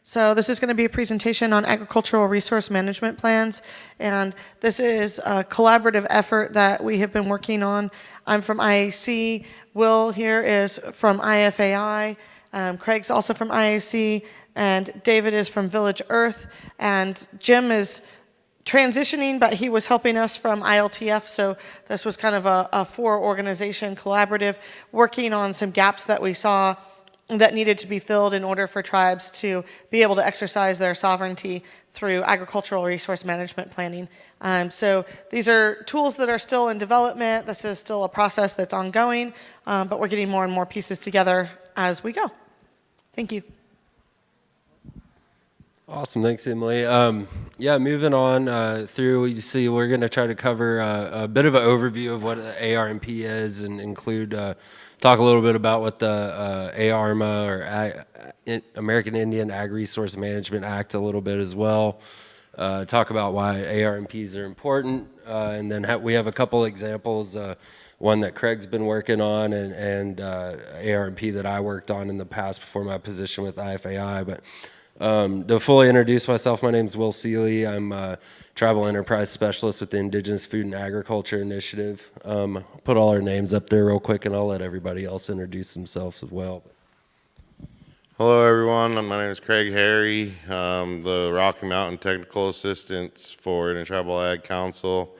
So this is going to be a presentation on agricultural resource management plans, and this is a collaborative effort that we have been working on. I'm from IAC, Will here is from IFAI, Craig's also from IAC, and David is from Village Earth, and Jim is transitioning, but he was helping us from ILTF, so this was kind of a four-organization collaborative working on some gaps that we saw that needed to be filled in order for tribes to be able to exercise their sovereignty through agricultural resource management planning. So these are tools that are still in development. This is still a process that's ongoing, but we're getting more and more pieces together as we go. Thank you. Awesome, thanks, Emily. Yeah, moving on through, you see we're going to try to cover a bit of an overview of what ARMP is and include, talk a little bit about what the ARMA or American Indian Ag Resource Management Act a little bit as well. Talk about why ARMPs are important, and then we have a couple examples, one that Craig's been working on and ARMP that I worked on in the past before my position with IFAI, but to fully introduce myself, my name is Will Seeley. I'm a Tribal Enterprise Specialist with the Indigenous Food and Agriculture Initiative. Put all our names up there real quick, and I'll let everybody else introduce themselves as well. Hello, everyone. My name is Craig Harry. I'm the Rocky Mountain Technical Assistant for Intertribal Ag Council.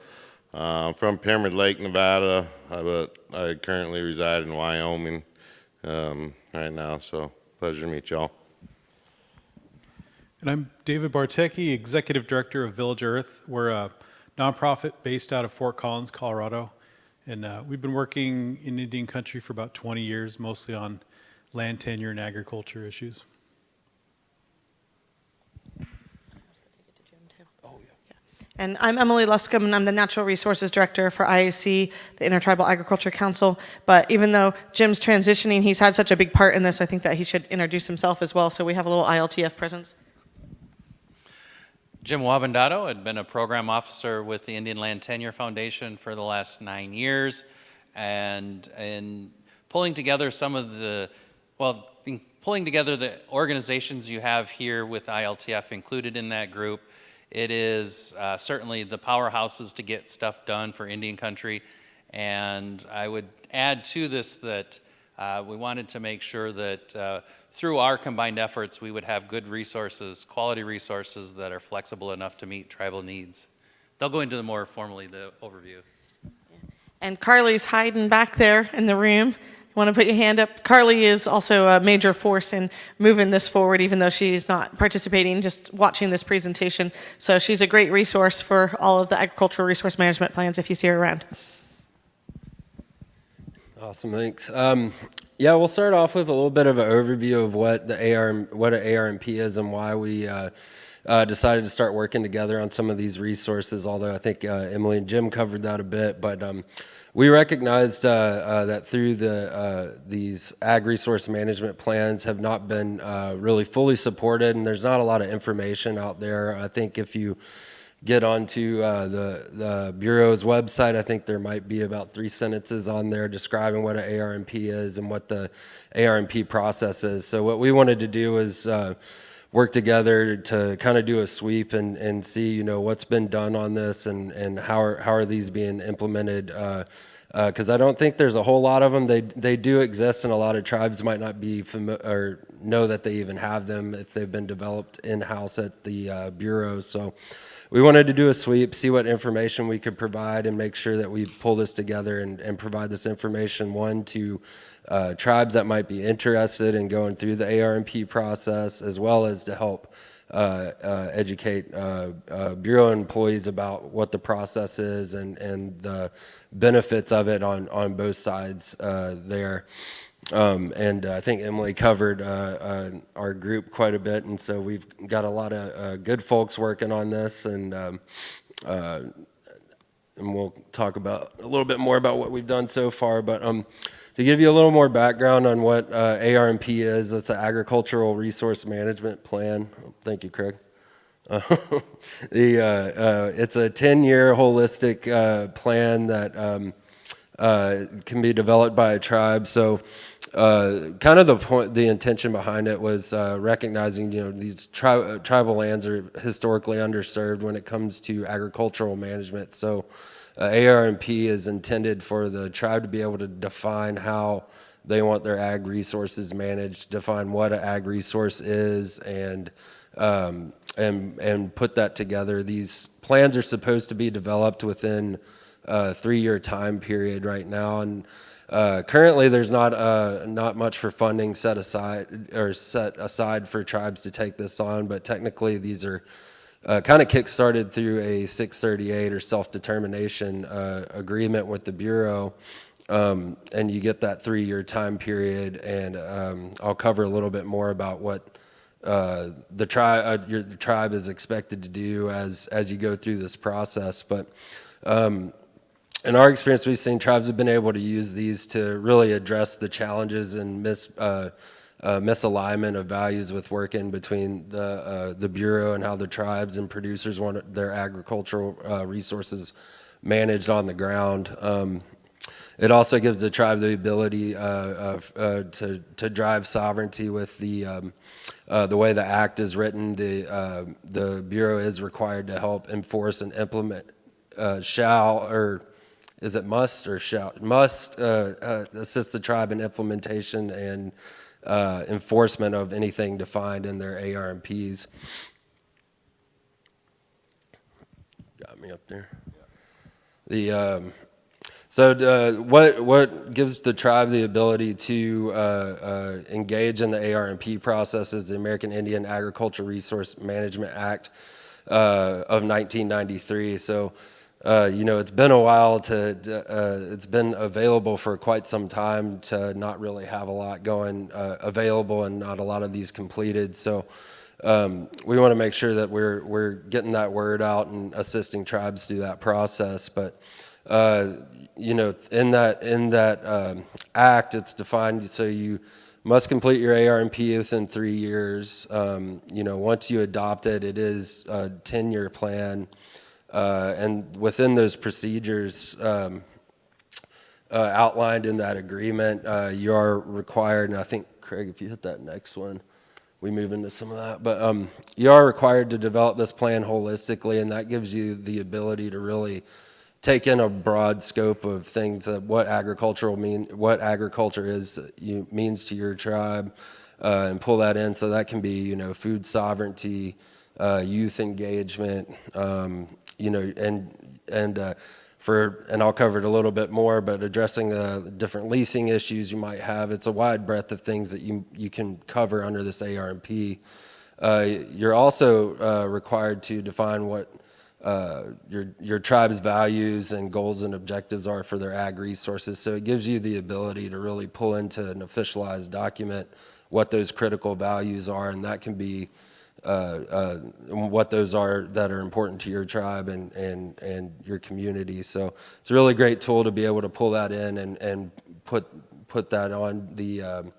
I'm from Pyramid Lake, Nevada, but I currently reside in Wyoming right now, so pleasure to meet y'all. And I'm David Bartecchi, Executive Director of Village Earth. We're a nonprofit based out of Fort Collins, Colorado. And we've been working in Indian country for about 20 years, mostly on land tenure and agriculture issues. And I'm Emily Luscombe, and I'm the Natural Resources Director for IAC, the Intertribal Agriculture Council. But even though Jim's transitioning, he's had such a big part in this, I think that he should introduce himself as well, so we have a little ILTF presence. Jim Wabandado had been a program officer with the Indian Land Tenure Foundation for the last 9 years, and pulling together some of the, pulling together the organizations you have here with ILTF included in that group. It is certainly the powerhouses to get stuff done for Indian country, and I would add to this that we wanted to make sure that through our combined efforts, we would have good resources, quality resources that are flexible enough to meet tribal needs. They'll go into the more formally the overview. And Carly's hiding back there in the room. You want to put your hand up? Carly is also a major force in moving this forward, even though she's not participating, just watching this presentation. So she's a great resource for all of the agricultural resource management plans if you see her around. Awesome, thanks. Yeah, we'll start off with a little bit of an overview of what an ARMP is and why we decided to start working together on some of these resources, although I think Emily and Jim covered that a bit. But we recognized that through these ag resource management plans have not been really fully supported, and there's not a lot of information out there. I think if you get onto the Bureau's website, I think there might be about 3 sentences on there describing what an ARMP is and what the ARMP process is. So what we wanted to do is work together to kind of do a sweep and see, you know, what's been done on this and how are these being implemented. Because I don't think there's a whole lot of them. They do exist, and a lot of tribes might not be familiar or know that they even have them if they've been developed in-house at the Bureau. So we wanted to do a sweep, see what information we could provide, and make sure that we pull this together and provide this information, one, to tribes that might be interested in going through the ARMP process, as well as to help educate Bureau employees about what the process is and the benefits of it on both sides there. And I think Emily covered our group quite a bit, and so we've got a lot of good folks working on this, and we'll talk about a little bit more about what we've done so far. But to give you a little more background on what ARMP is, it's an agricultural resource management plan. Thank you, Craig. It's a 10-year holistic plan that can be developed by a tribe. So kind of the intention behind it was recognizing, these tribal lands are historically underserved when it comes to agricultural management. So ARMP is intended for the tribe to be able to define how they want their ag resources managed, define what an ag resource is, and put that together. These plans are supposed to be developed within a 3-year time period right now, and currently there's not much for funding set aside for tribes to take this on, but technically these are kind of kick-started through a 638 or self-determination agreement with the Bureau. And you get that 3-year time period, and I'll cover a little bit more about what your tribe is expected to do as you go through this process. But in our experience, we've seen tribes have been able to use these to really address the challenges and misalignment of values with working between the Bureau and how the tribes and producers want their agricultural resources managed on the ground. It also gives the tribe the ability to drive sovereignty with the way the act is written. The Bureau is required to help enforce and implement must assist the tribe in implementation and enforcement of anything defined in their ARMPs. Got me up there. What gives the tribe the ability to engage in the ARMP process is the American Indian Agricultural Resource Management Act of 1993. So, it's been a while it's been available for quite some time to not really have a lot going available and not a lot of these completed. So we want to make sure that we're getting that word out and assisting tribes through that process. But in that act, it's defined so you must complete your ARMP within 3 years. Once you adopt it, it is a 10-year plan. And within those procedures outlined in that agreement, you are required, and I think, Craig, if you hit that next one, we move into some of that. But you are required to develop this plan holistically, and that gives you the ability to really take in a broad scope of things, what agriculture means to your tribe, and pull that in. So that can be, food sovereignty, youth engagement, and I'll cover it a little bit more, but addressing the different leasing issues you might have. It's a wide breadth of things that you can cover under this ARMP. You're also required to define what your tribe's values and goals and objectives are for their ag resources. So it gives you the ability to really pull into an officialized document what those critical values are, and that can be what those are that are important to your tribe and your community. So it's a really great tool to be able to pull that in and put that on the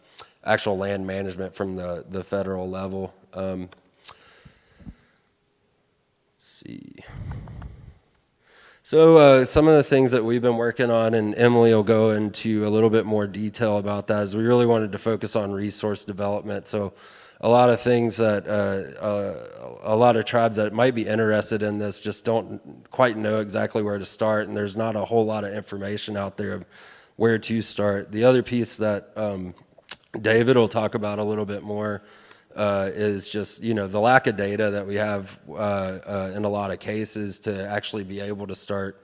actual land management from the federal level. Let's see. So some of the things that we've been working on, and Emily will go into a little bit more detail about that, is we really wanted to focus on resource development. So a lot of things that a lot of tribes that might be interested in this just don't quite know exactly where to start, and there's not a whole lot of information out there of where to start. The other piece that David will talk about a little bit more is just, the lack of data that we have in a lot of cases to actually be able to start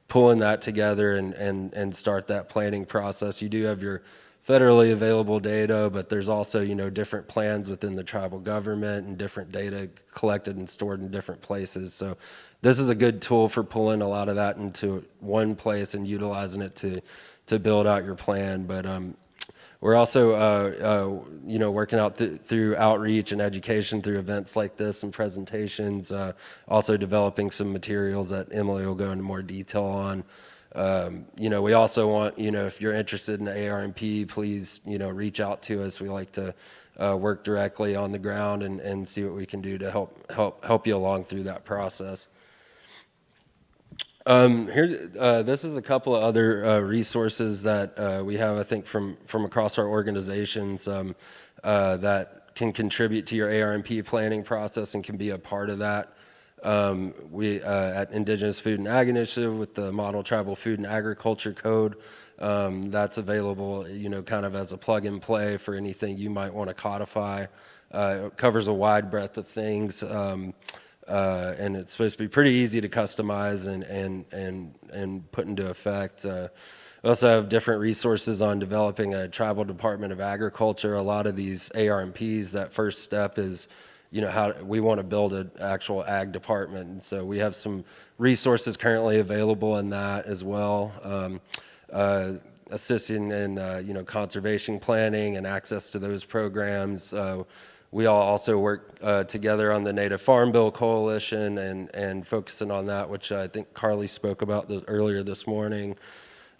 pulling that together and start that planning process. You do have your federally available data, but there's also, different plans within the tribal government and different data collected and stored in different places. So this is a good tool for pulling a lot of that into one place and utilizing it to build out your plan. But we're also, working out through outreach and education through events like this and presentations, also developing some materials that Emily will go into more detail on. We also want, if you're interested in the ARMP, please, reach out to us. We like to work directly on the ground and see what we can do to help you along through that process. This is a couple of other resources that we have, I think, from across our organizations that can contribute to your ARMP planning process and can be a part of that. We at Indigenous Food and Ag Initiative with the Model Tribal Food and Agriculture Code, that's available, kind of as a plug and play for anything you might want to codify. It covers a wide breadth of things. And it's supposed to be pretty easy to customize and put into effect. We also have different resources on developing a tribal department of agriculture. A lot of these ARMPs, that first step is, how we want to build an actual ag department. And so we have some resources currently available in that as well. Assisting in, conservation planning and access to those programs. We all also work together on the Native Farm Bill Coalition and focusing on that, which I think Carly spoke about earlier this morning,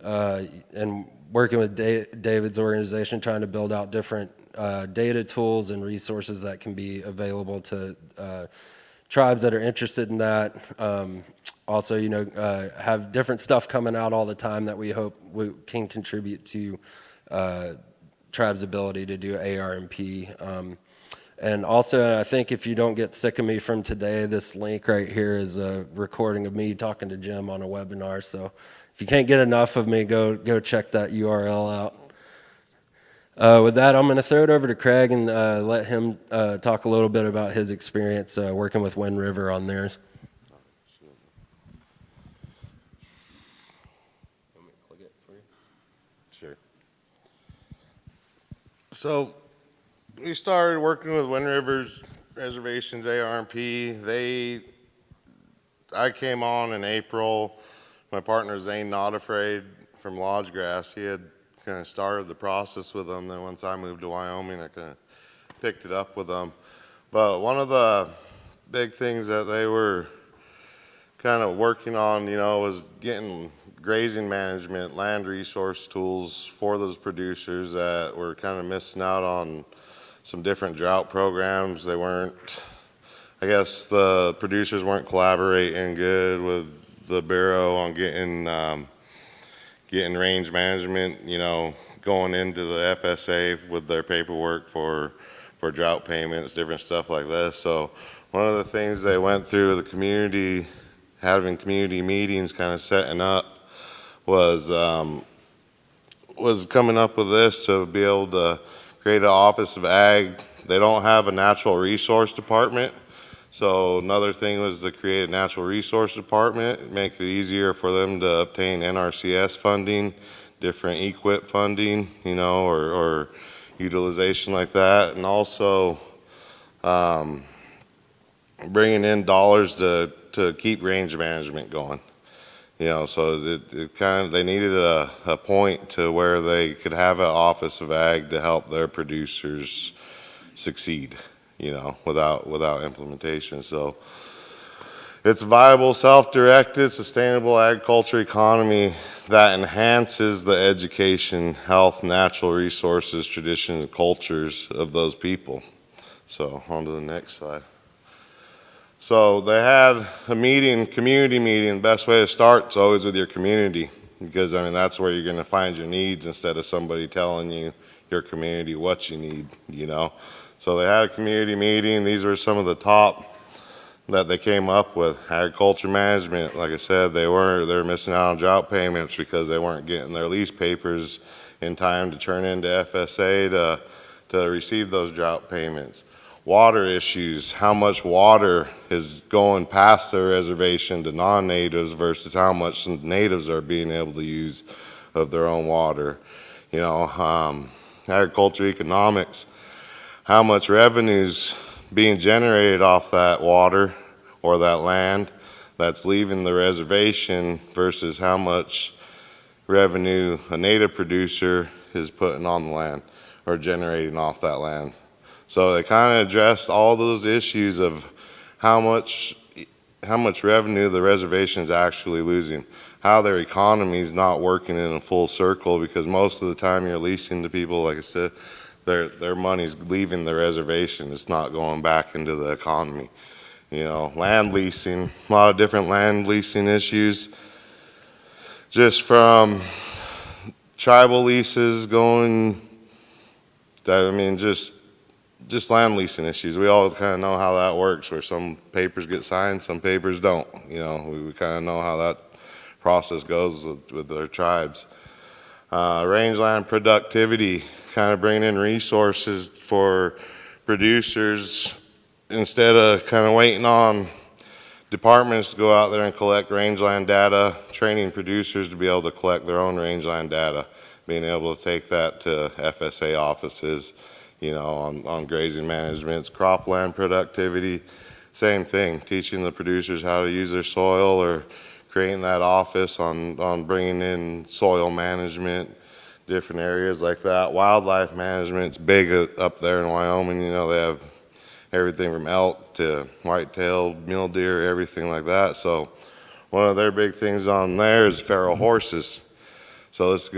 and working with David's organization, trying to build out different data tools and resources that can be available to tribes that are interested in that. Also, have different stuff coming out all the time that we hope can contribute to tribes' ability to do ARMP. And also, I think if you don't get sick of me from today, this link right here is a recording of me talking to Jim on a webinar. So if you can't get enough of me, go check that URL out. With that, I'm going to throw it over to Craig and let him talk a little bit about his experience working with Wind River on theirs. Sure. So we started working with Wind River's reservations, ARMP. I came on in April. My partner Zane Not Afraid from Lodgegrass, he had kind of started the process with them. Then once I moved to Wyoming, I kind of picked it up with them. But one of the big things that they were kind of working on, was getting grazing management, land resource tools for those producers that were kind of missing out on some different drought programs. I guess the producers weren't collaborating good with the Bureau on getting range management, going into the FSA with their paperwork for drought payments, different stuff like this. So one of the things they went through the community, having community meetings, kind of setting up, was coming up with this to be able to create an Office of Ag. They don't have a natural resource department. So another thing was to create a natural resource department, make it easier for them to obtain NRCS funding, different EQIP funding, or utilization like that. And also bringing in dollars to keep range management going. So they needed a point to where they could have an Office of Ag to help their producers succeed, without implementation. So it's a viable, self-directed, sustainable agriculture economy that enhances the education, health, natural resources, traditions, and cultures of those people. So on to the next slide. So they had a meeting, community meeting. Best way to start is always with your community, because that's where you're going to find your needs instead of somebody telling you, your community, what you need, So they had a community meeting. These were some of the top that they came up with. Agriculture management, like I said, they were missing out on drought payments because they weren't getting their lease papers in time to turn into FSA to receive those drought payments. Water issues, how much water is going past their reservation to non-natives versus how much natives are being able to use of their own water. Agriculture economics, how much revenue's being generated off that water or that land that's leaving the reservation versus how much revenue a native producer is putting on the land or generating off that land. So they kind of addressed all those issues of how much revenue the reservation is actually losing, how their economy is not working in a full circle, because most of the time you're leasing to people, like I said, their money's leaving the reservation. It's not going back into the economy. Land leasing, a lot of different land leasing issues. just from tribal leases going, I mean, just land leasing issues. We all kind of know how that works, where some papers get signed, some papers don't. You know, we kind of know how that process goes with our tribes. Rangeland productivity, kind of bringing in resources for producers instead of kind of waiting on departments to go out there and collect rangeland data, training producers to be able to collect their own rangeland data, being able to take that to FSA offices, you know, on grazing managements, cropland productivity, same thing, teaching the producers how to use their soil, or creating that office on bringing in soil management, different areas like that. Wildlife management's big up there in Wyoming. You know, they have everything from elk to white-tailed mule deer, everything like that. So one of their big things on there is feral horses. So this,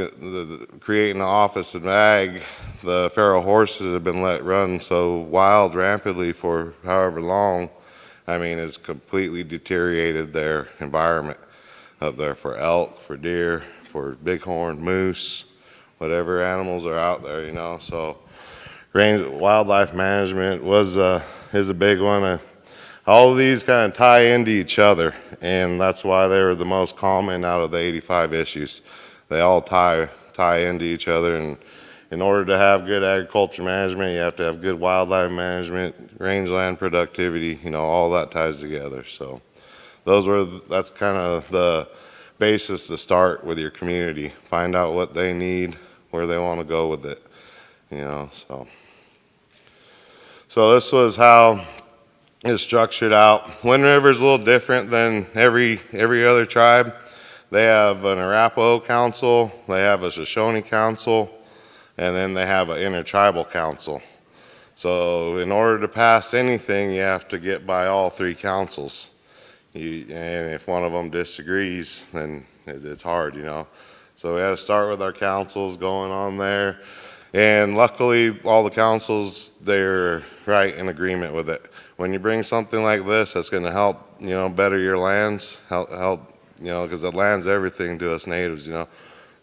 creating an office in ag, the feral horses have been let run so wild rampantly for however long. I mean, it's completely deteriorated their environment up there for elk, for deer, for bighorn, moose, whatever animals are out there, you know. So wildlife management is a big one. All of these kind of tie into each other, and that's why they were the most common out of the 85 issues. They all tie into each other, and in order to have good agriculture management, you have to have good wildlife management, rangeland productivity, you know, all that ties together. So that's kind of the basis to start with your community. Find out what they need, where they want to go with it, you know. So this was how it's structured out. Wind River is a little different than every other tribe. They have an Arapaho council, they have a Shoshone council, and then they have an Intertribal council. So in order to pass anything, you have to get by all three councils. And if one of them disagrees, then it's hard, you know. So we had to start with our councils going on there. And luckily, all the councils, they're right in agreement with it. When you bring something like this, that's going to help, you know, better your lands, help, you know, because the land's everything to us natives, you know.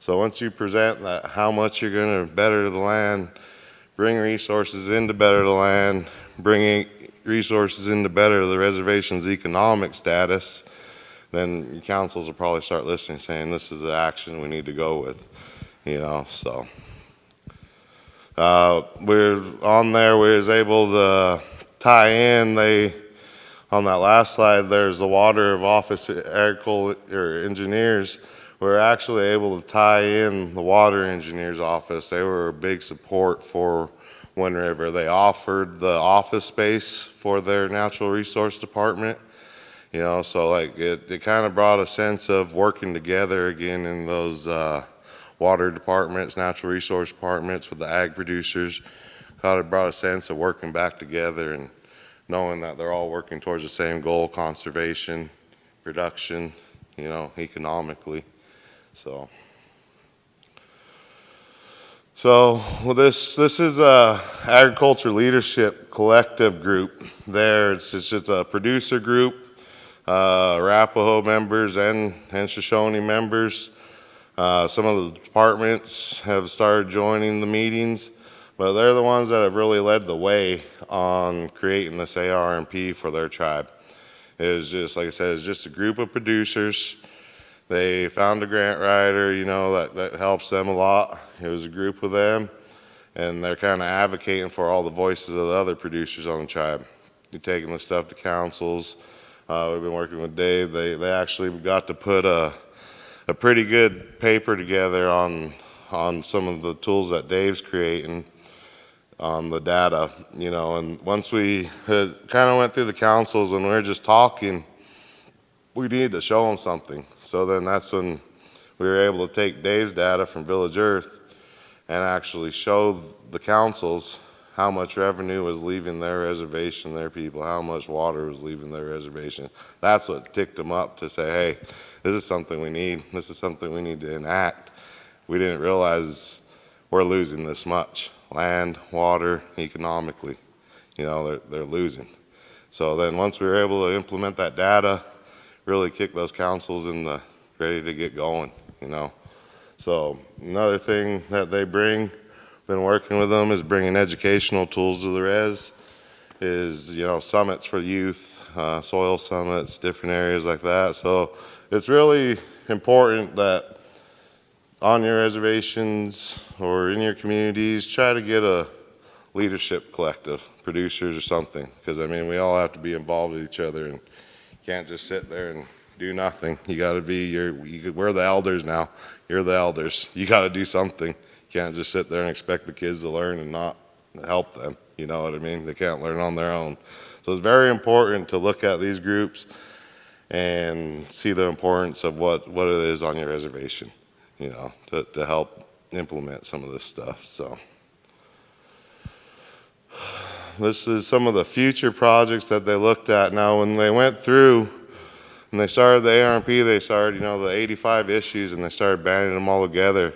So once you present that, how much you're going to better the land, bring resources in to better the land, bringing resources in to better the reservation's economic status, then your councils will probably start listening, saying this is the action we need to go with, you know. So we're on there. We was able to tie in. On that last slide, there's the water of office agriculture engineers. We're actually able to tie in the water engineer's office. They were a big support for Wind River. They offered the office space for their natural resource department. You know, so like it kind of brought a sense of working together again in those water departments, natural resource departments with the ag producers. Kind of brought a sense of working back together and knowing that they're all working towards the same goal: conservation, production, you know, economically. So well, this is a agriculture leadership collective group. It's just a producer group. Arapaho members and Shoshone members. Some of the departments have started joining the meetings, but they're the ones that have really led the way on creating this ARMP for their tribe. It was just, like I said, it's just a group of producers. They found a grant writer, you know, that helps them a lot. It was a group of them, and they're kind of advocating for all the voices of the other producers on the tribe. You're taking the stuff to councils. We've been working with Dave. They actually got to put a pretty good paper together on some of the tools that Dave's creating on the data, you know. And once we kind of went through the councils, when we were just talking, we needed to show them something. So then that's when we were able to take Dave's data from Village Earth and actually show the councils how much revenue was leaving their reservation, their people, how much water was leaving their reservation. That's what ticked them up to say, hey, this is something we need. This is something we need to enact. We didn't realize we're losing this much. Land, water, economically, you know, they're losing. So then once we were able to implement that data, really kick those councils ready to get going, you know. So another thing that they bring, been working with them, is bringing educational tools to the res, is, you know, summits for youth, soil summits, different areas like that. So it's really important that on your reservations or in your communities, try to get a leadership collective, producers or something, because I mean, we all have to be involved with each other, and you can't just sit there and do nothing. You got to be, we're the elders now. You're the elders. You got to do something. You can't just sit there and expect the kids to learn and not help them. You know what I mean? They can't learn on their own. So it's very important to look at these groups and see the importance of what it is on your reservation, you know, to help implement some of this stuff. So this is some of the future projects that they looked at. Now, when they went through and they started the ARMP, they started, you know, the 85 issues, and they started banding them all together.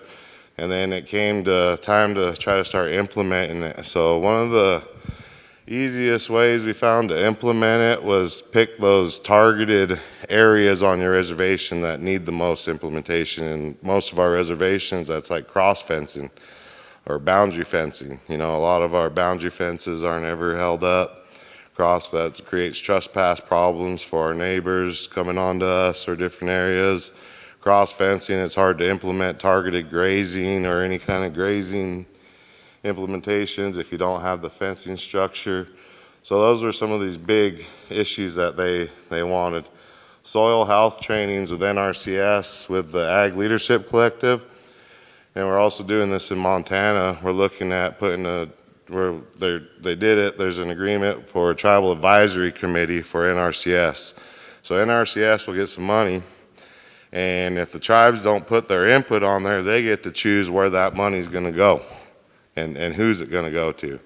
And then it came to time to try to start implementing it. So one of the easiest ways we found to implement it was pick those targeted areas on your reservation that need the most implementation. And most of our reservations, that's like cross fencing or boundary fencing. You know, a lot of our boundary fences aren't ever held up. Cross fence creates trespass problems for our neighbors coming onto us or different areas. Cross fencing, it's hard to implement targeted grazing or any kind of grazing implementations if you don't have the fencing structure. So those were some of these big issues that they wanted. Soil health trainings with NRCS, with the Ag Leadership Collective, and we're also doing this in Montana. We're looking at putting they did it, there's an agreement for a tribal advisory committee for NRCS. So NRCS will get some money, and if the tribes don't put their input on there, they get to choose where that money's gonna go and who's it gonna go to.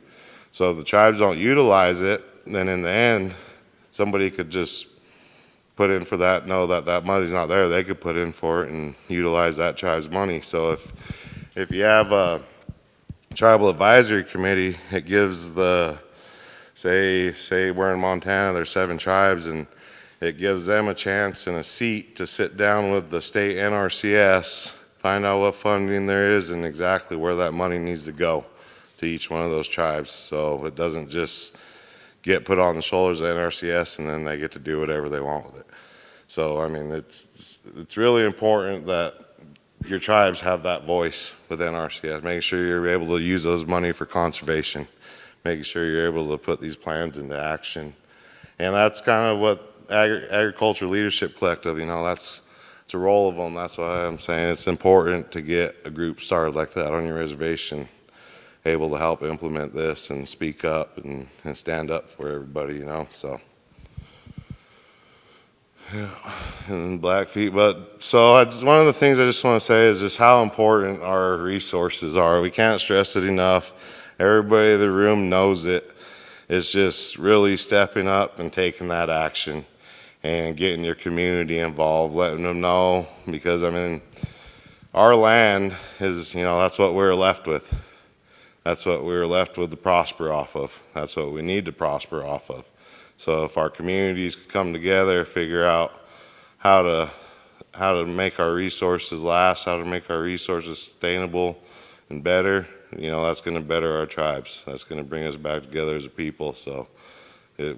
So if the tribes don't utilize it, then in the end, somebody could just put in for that, know that that money's not there, they could put in for it and utilize that tribe's money. So if you have a tribal advisory committee, it gives the, say we're in Montana, there's 7 tribes, and it gives them a chance and a seat to sit down with the state NRCS, find out what funding there is and exactly where that money needs to go to each one of those tribes. So it doesn't just get put on the shoulders of NRCS and then they get to do whatever they want with it. So, I mean, it's really important that your tribes have that voice with NRCS, making sure you're able to use those money for conservation, making sure you're able to put these plans into action. And that's kind of what Agriculture Leadership Collective, you know, it's a role of them. That's why I'm saying it's important to get a group started like that on your reservation, able to help implement this and speak up and stand up for everybody, you know, so. Yeah, and Blackfeet, but so one of the things I just want to say is just how important our resources are. We can't stress it enough. Everybody in the room knows it. It's just really stepping up and taking that action and getting your community involved, letting them know, because I mean, our land is, you know, that's what we're left with. That's what we're left with to prosper off of. That's what we need to prosper off of. So if our communities could come together, figure out how to make our resources last, how to make our resources sustainable and better, you know, that's going to better our tribes. That's going to bring us back together as a people. So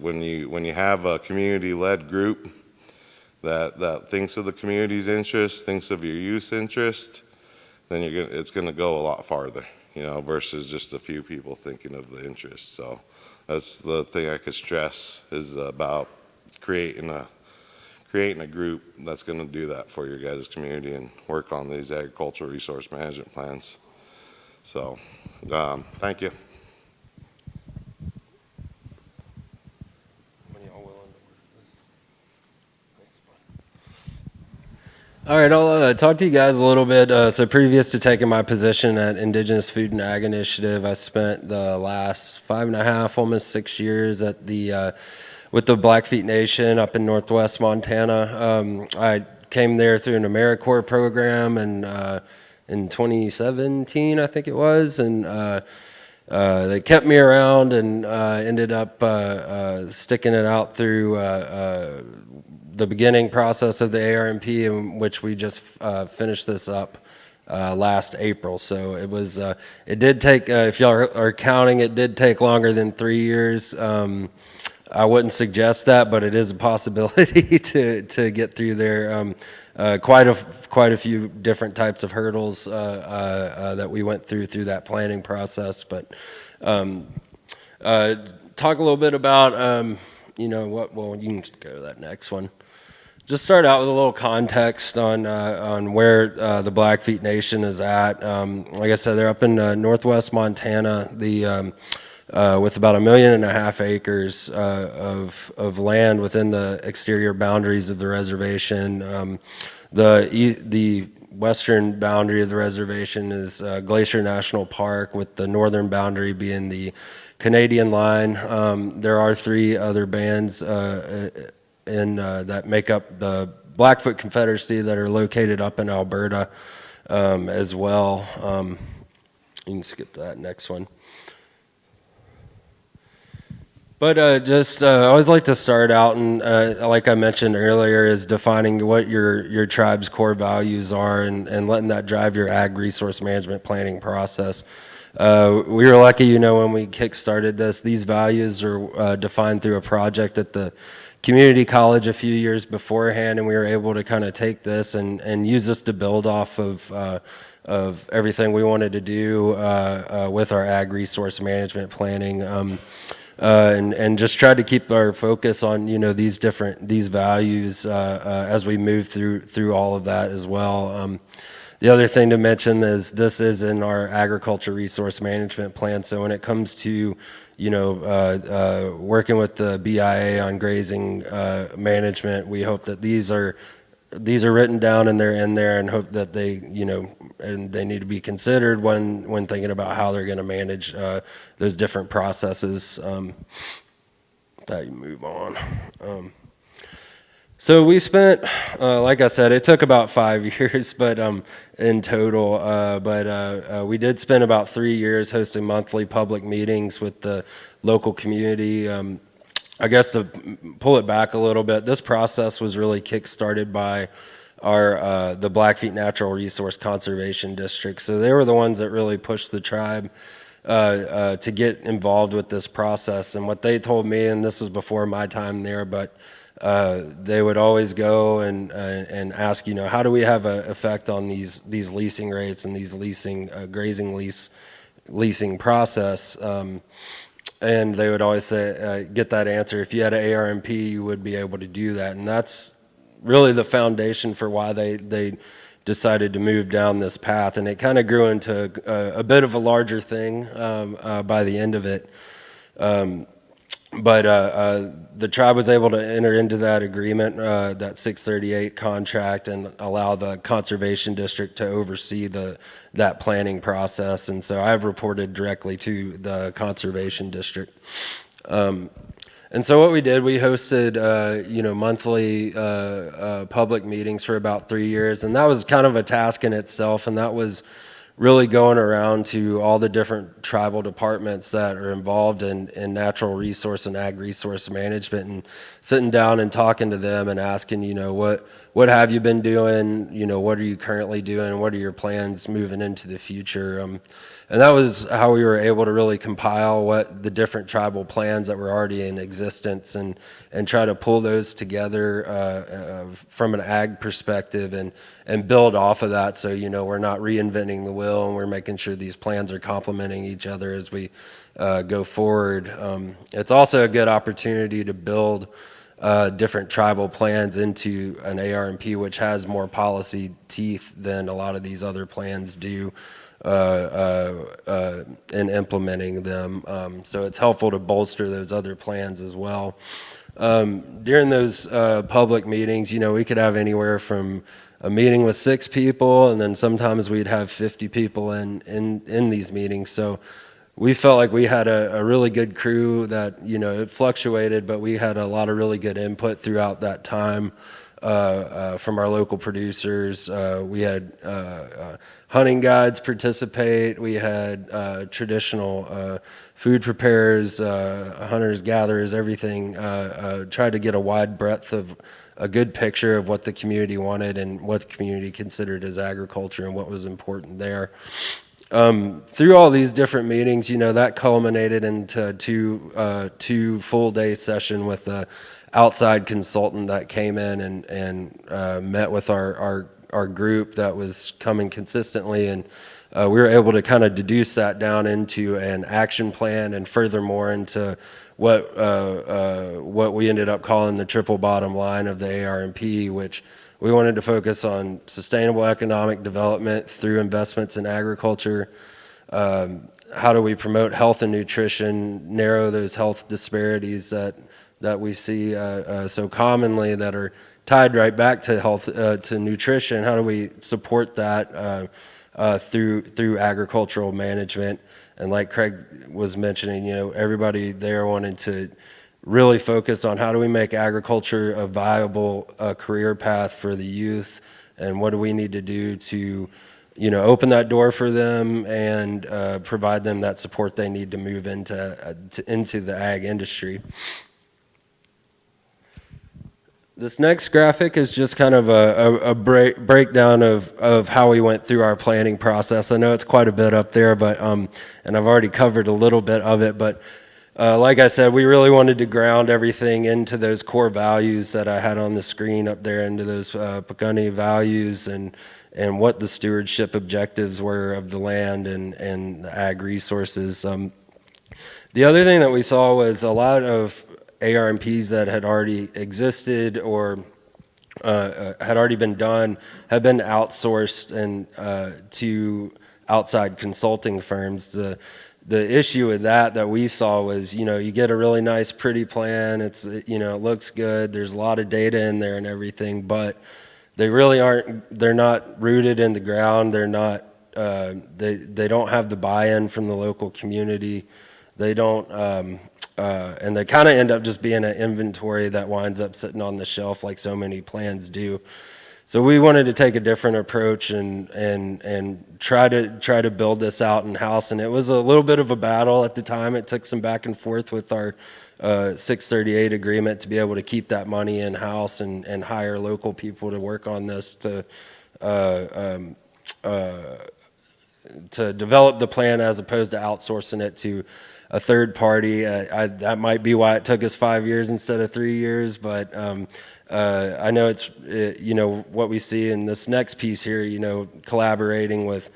when you have a community-led group that thinks of the community's interest, thinks of your youth interest, then it's going to go a lot farther, you know, versus just a few people thinking of the interest. So that's the thing I could stress, is about creating a group that's going to do that for your guys' community and work on these agricultural resource management plans. So, thank you. All right, I'll talk to you guys a little bit. So previous to taking my position at Indigenous Food and Ag Initiative, I spent the last 5.5, almost 6 years at with the Blackfeet Nation up in northwest Montana. I came there through an AmeriCorps program and in 2017, I think it was, and they kept me around and ended up sticking it out through the beginning process of the ARMP, in which we just finished this up last April. So it was, it did take, if y'all are counting, it did take longer than 3 years. I wouldn't suggest that, but it is a possibility to get through there. Quite a few different types of hurdles that we went through that planning process. But talk a little bit about, you know, well, you can go to that next one. Just start out with a little context on where the Blackfeet Nation is at. Like I said, they're up in northwest Montana, with about 1.5 million acres of land within the exterior boundaries of the reservation. The western boundary of the reservation is Glacier National Park, with the northern boundary being the Canadian line. There are 3 other bands that make up the Blackfoot Confederacy that are located up in Alberta as well. You can skip to that next one. But I always like to start out, and like I mentioned earlier, is defining what your tribe's core values are, and letting that drive your ag resource management planning process. We were lucky, you know, when we kick-started this. These values are defined through a project at the community college a few years beforehand, and we were able to kind of take this and use this to build off of everything we wanted to do with our ag resource management planning. And just tried to keep our focus on, you know, these values as we move through all of that as well. The other thing to mention is this is in our agriculture resource management plan. So when it comes to, you know, working with the BIA on grazing management, we hope that these are written down and they're in there, and hope that they, you know, and they need to be considered when thinking about how they're going to manage those different processes. That you move on. So we spent, like I said, it took about 5 years, but in total. But we did spend about 3 years hosting monthly public meetings with the local community. I guess to pull it back a little bit, this process was really kick-started by the Blackfeet Natural Resource Conservation District. So they were the ones that really pushed the tribe to get involved with this process. And what they told me, and this was before my time there, but they would always go and ask, you know, how do we have an effect on these leasing rates and these grazing leasing process? And they would always say, get that answer. If you had an ARMP, you would be able to do that. And that's really the foundation for why they decided to move down this path. And it kind of grew into a bit of a larger thing by the end of it. But the tribe was able to enter into that agreement, that 638 contract, and allow the conservation district to oversee that planning process. And so I've reported directly to the conservation district. And so what we did, we hosted, you know, monthly public meetings for about 3 years, and that was kind of a task in itself, and that was really going around to all the different tribal departments that are involved in natural resource and ag resource management, and sitting down and talking to them and asking, you know, what have you been doing? You know, what are you currently doing? What are your plans moving into the future? And that was how we were able to really compile what the different tribal plans that were already in existence, and try to pull those together from an ag perspective and build off of that. So, you know, we're not reinventing the wheel, and we're making sure these plans are complementing each other as we go forward. It's also a good opportunity to build different tribal plans into an ARMP, which has more policy teeth than a lot of these other plans do in implementing them. So it's helpful to bolster those other plans as well. During those public meetings, you know, we could have anywhere from a meeting with 6 people, and then sometimes we'd have 50 people in these meetings. So we felt like we had a really good crew that, you know, it fluctuated, but we had a lot of really good input throughout that time. from our local producers. We had hunting guides participate. We had traditional food preparers, hunters, gatherers, everything. Tried to get a wide breadth of a good picture of what the community wanted and what the community considered as agriculture and what was important there. Through all these different meetings, that culminated into two full day session with a outside consultant that came in and met with our group that was coming consistently, and we were able to kind of deduce that down into an action plan, and furthermore into what we ended up calling the triple bottom line of the ARMP, which we wanted to focus on sustainable economic development through investments in agriculture. How do we promote health and nutrition, narrow those health disparities that we see so commonly that are tied right back to health, to nutrition? How do we support that through agricultural management? And like Craig was mentioning, everybody there wanted to really focus on how do we make agriculture a viable career path for the youth, and what do we need to do to open that door for them and provide them that support they need to move into the ag industry. This next graphic is just kind of a breakdown of how we went through our planning process. I know it's quite a bit up there, but and I've already covered a little bit of it, but like I said, we really wanted to ground everything into those core values that I had on the screen up there, into those Pekuni values and what the stewardship objectives were of the land and the ag resources. The other thing that we saw was a lot of ARMPs that had already existed or had already been done have been outsourced and to outside consulting firms. The issue with that we saw was, you get a really nice, pretty plan. It's, it looks good. There's a lot of data in there and everything, but they really they're not rooted in the ground. They're not, they don't have the buy-in from the local community. They don't, and they kind of end up just being an inventory that winds up sitting on the shelf like so many plans do. So we wanted to take a different approach and try to build this out in house. And it was a little bit of a battle at the time. It took some back and forth with our 638 agreement to be able to keep that money in house and hire local people to work on this to develop the plan as opposed to outsourcing it to a third party. That might be why it took us 5 years instead of 3 years, but I know it's what we see in this next piece here, collaborating with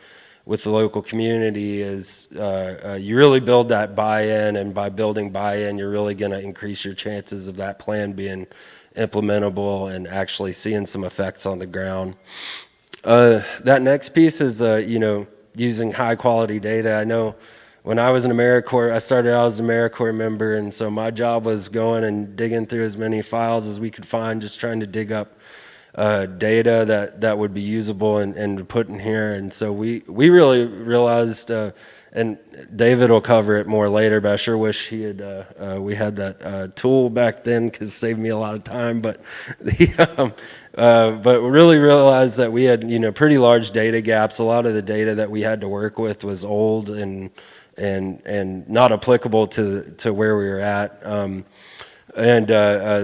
the local community is you really build that buy-in, and by building buy-in, you're really going to increase your chances of that plan being implementable and actually seeing some effects on the ground. That next piece is, using high-quality data. I know when I was in AmeriCorps, I started out as an AmeriCorps member, and so my job was going and digging through as many files as we could find, just trying to dig up data that would be usable and put in here. And so we really realized, and David will cover it more later, but I sure wish we had that tool back then, because it saved me a lot of time. But but we really realized that we had pretty large data gaps. A lot of the data that we had to work with was old and not applicable to where we were at.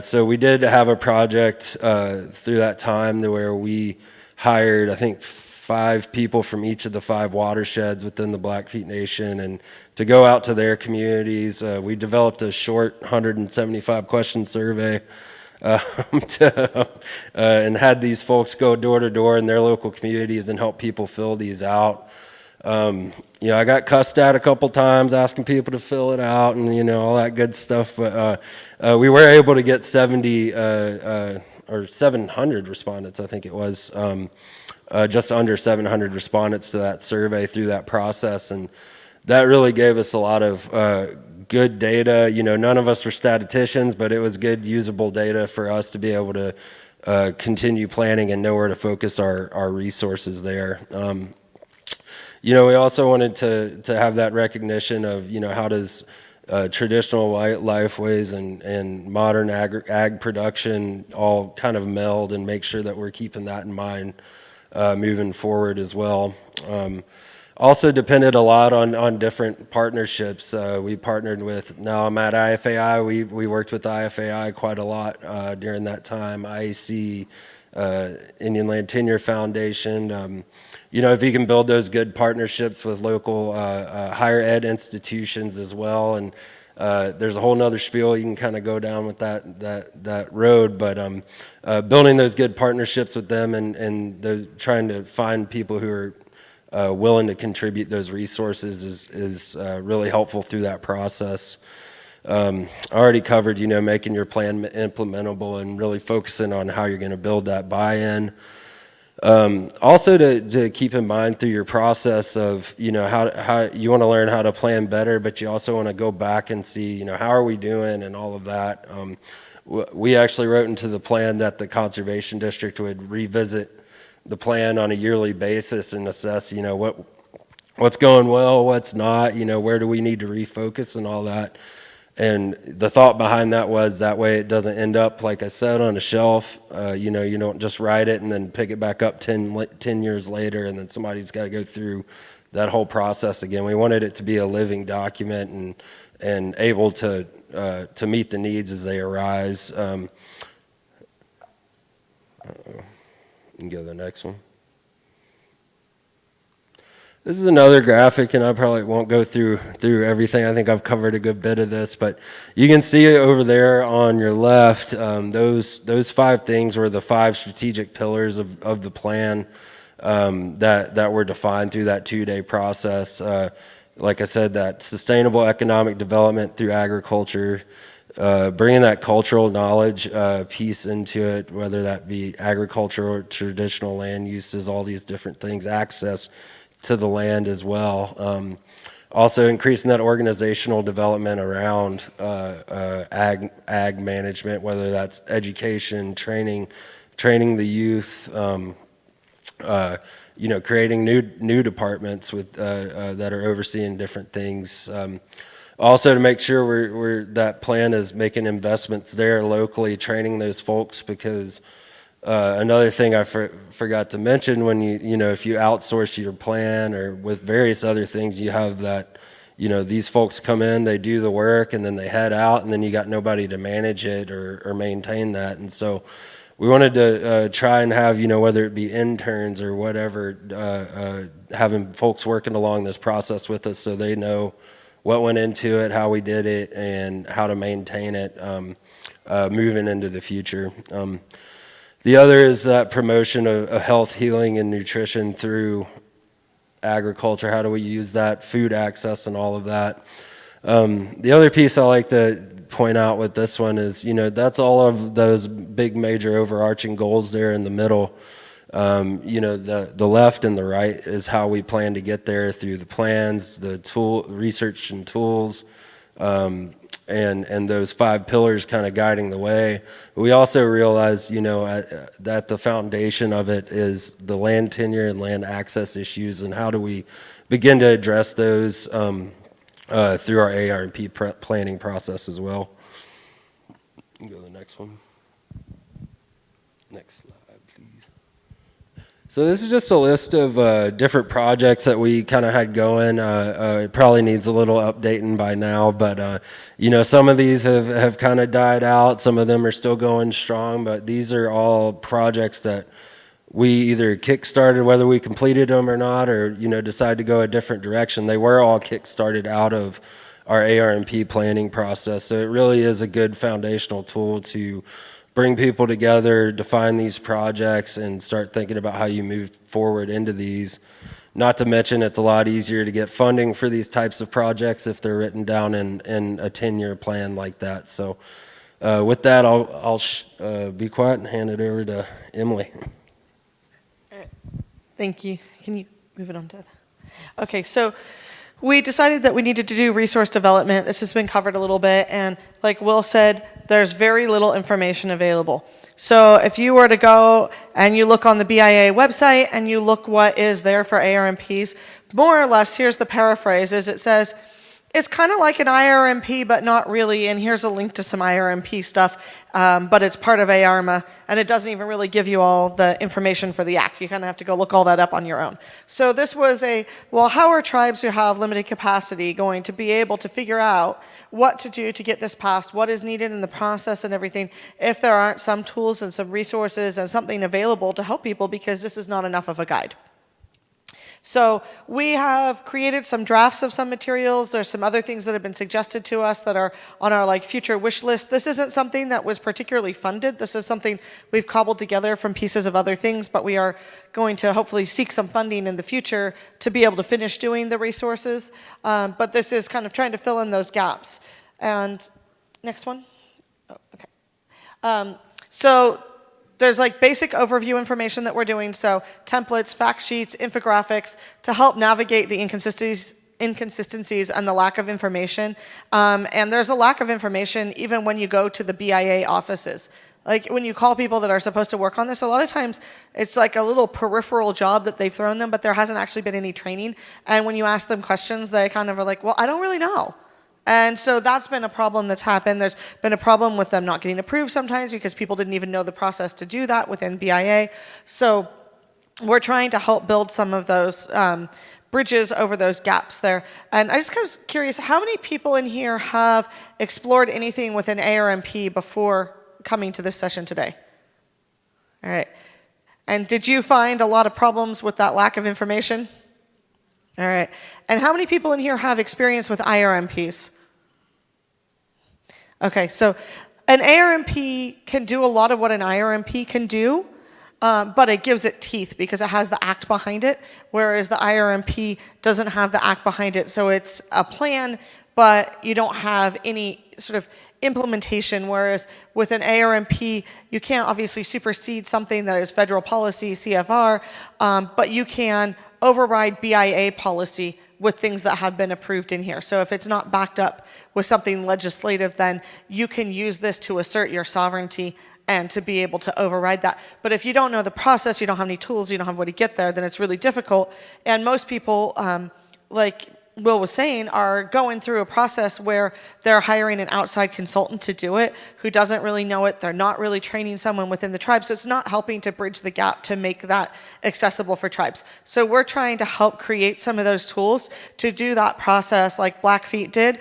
So we did have a project through that time where we hired, I think, 5 people from each of the 5 watersheds within the Blackfeet Nation, and to go out to their communities. We developed a short 175 question survey and had these folks go door to door in their local communities and help people fill these out. I got cussed at a couple times asking people to fill it out and all that good stuff, but we were able to get 70 or 700 respondents, I think it was, just under 700 respondents to that survey through that process, and that really gave us a lot of good data. None of us were statisticians, but it was good usable data for us to be able to continue planning and know where to focus our resources there. We also wanted to have that recognition of, how does traditional lifeways and modern ag production all kind of meld and make sure that we're keeping that in mind moving forward as well. Also depended a lot on different partnerships. We partnered with, now I'm at IFAI, we worked with IFAI quite a lot during that time, IAC, Indian Land Tenure Foundation. You know, if you can build those good partnerships with local higher ed institutions as well, and there's a whole nother spiel you can kind of go down with that road, but building those good partnerships with them and trying to find people who are willing to contribute those resources is really helpful through that process. I already covered, you know, making your plan implementable and really focusing on how you're going to build that buy-in. Also to keep in mind through your process of, you know, how you want to learn how to plan better, but you also want to go back and see, you know, how are we doing and all of that. We actually wrote into the plan that the Conservation District would revisit the plan on a yearly basis and assess, you know, what's going well, what's not, you know, where do we need to refocus and all that. And the thought behind that was that way it doesn't end up, like I said, on a shelf. You know, you don't just write it and then pick it back up 10 years later and then somebody's got to go through that whole process again. We wanted it to be a living document and able to meet the needs as they arise. You can go to the next one. This is another graphic, and I probably won't go through everything. I think I've covered a good bit of this, but you can see over there on your left, those 5 things were the 5 strategic pillars of the plan that were defined through that 2-day process. Like I said, that sustainable economic development through agriculture, bringing that cultural knowledge piece into it, whether that be agriculture or traditional land uses, all these different things, access to the land as well. Also increasing that organizational development around ag management, whether that's education, training the youth, you know, creating new departments with that are overseeing different things. Also to make sure that plan is making investments there locally, training those folks, because another thing I forgot to mention, when you know, if you outsource your plan or with various other things, you have that, you know, these folks come in, they do the work, and then they head out, and then you got nobody to manage it or maintain that. And so we wanted to try and have, you know, whether it be interns or whatever, having folks working along this process with us so they know what went into it, how we did it, and how to maintain it moving into the future. The other is that promotion of health, healing, and nutrition through agriculture. How do we use that? Food access and all of that. The other piece I like to point out with this one is, you know, that's all of those big major overarching goals there in the middle. You know, the left and the right is how we plan to get there through the plans, the research and tools, and those 5 pillars kind of guiding the way. We also realize, you know, that the foundation of it is the land tenure and land access issues, and how do we begin to address those through our AR&P planning process as well. You can go to the next one. Next slide, please. So this is just a list of different projects that we kind of had going. It probably needs a little updating by now, but you know, some of these have kind of died out. Some of them are still going strong, but these are all projects that we either kick-started, whether we completed them or not, or, you know, decided to go a different direction. They were all kick-started out of our AR&P planning process. So it really is a good foundational tool to bring people together, define these projects, and start thinking about how you move forward into these. Not to mention, it's a lot easier to get funding for these types of projects if they're written down in a 10-year plan like that. So with that, I'll be quiet and hand it over to Emily. Thank you. Can you move it on to? Okay, so we decided that we needed to do resource development. This has been covered a little bit, and like Will said, there's very little information available. So if you were to go and you look on the BIA website and you look what is there for ARMPs, more or less, here's the paraphrase, is it says, It's kind of like an IRMP, but not really. And here's a link to some IRMP stuff, but it's part of ARMA, and it doesn't even really give you all the information for the act. You kind of have to go look all that up on your own. So this was how are tribes who have limited capacity going to be able to figure out what to do to get this passed, what is needed in the process and everything, if there aren't some tools and some resources and something available to help people, because this is not enough of a guide. So we have created some drafts of some materials. There's some other things that have been suggested to us that are on our future wish list. This isn't something that was particularly funded. This is something we've cobbled together from pieces of other things, but we are going to hopefully seek some funding in the future to be able to finish doing the resources. But this is kind of trying to fill in those gaps. And next one. Oh, okay. So there's basic overview information that we're doing, so templates, fact sheets, infographics to help navigate the inconsistencies and the lack of information. And there's a lack of information even when you go to the BIA offices. When you call people that are supposed to work on this, a lot of times it's a little peripheral job that they've thrown them, but there hasn't actually been any training. And when you ask them questions, they kind of are well, I don't really know. And so that's been a problem that's happened. There's been a problem with them not getting approved sometimes because people didn't even know the process to do that within BIA. So we're trying to help build some of those bridges over those gaps there. And I just kind of curious, how many people in here have explored anything within ARMP before coming to this session today? All right. And did you find a lot of problems with that lack of information? All right. And how many people in here have experience with IRMPs? Okay, so an ARMP can do a lot of what an IRMP can do, but it gives it teeth because it has the act behind it, whereas the IRMP doesn't have the act behind it. So it's a plan, but you don't have any sort of implementation, whereas with an ARMP, you can't obviously supersede something that is federal policy, CFR, but you can override BIA policy with things that have been approved in here. So if it's not backed up with something legislative, then you can use this to assert your sovereignty and to be able to override that. But if you don't know the process, you don't have any tools, you don't have a way to get there, then it's really difficult. And most people, like Will was saying, are going through a process where they're hiring an outside consultant to do it who doesn't really know it. They're not really training someone within the tribe. So it's not helping to bridge the gap to make that accessible for tribes. So we're trying to help create some of those tools to do that process like Blackfeet did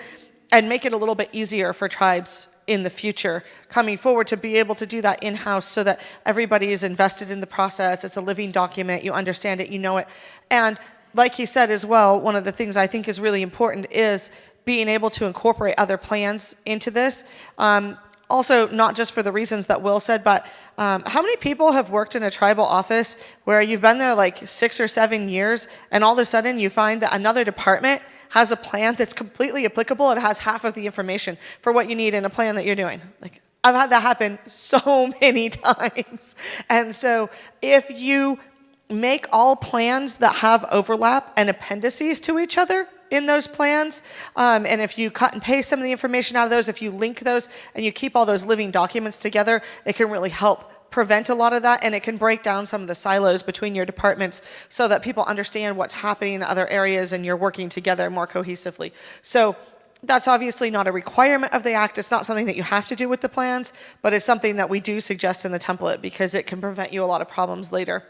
and make it a little bit easier for tribes in the future coming forward to be able to do that in-house so that everybody is invested in the process. It's a living document. You understand it. You know it. And like he said as well, one of the things I think is really important is being able to incorporate other plans into this. Also, not just for the reasons that Will said, but how many people have worked in a tribal office where you've been there 6 or 7 years and all of a sudden you find that another department has a plan that's completely applicable and has half of the information for what you need in a plan that you're doing? I've had that happen so many times. And so if you make all plans that have overlap and appendices to each other in those plans, and if you cut and paste some of the information out of those, if you link those and you keep all those living documents together, it can really help prevent a lot of that, and it can break down some of the silos between your departments so that people understand what's happening in other areas and you're working together more cohesively. So that's obviously not a requirement of the Act. It's not something that you have to do with the plans, but it's something that we do suggest in the template because it can prevent you a lot of problems later.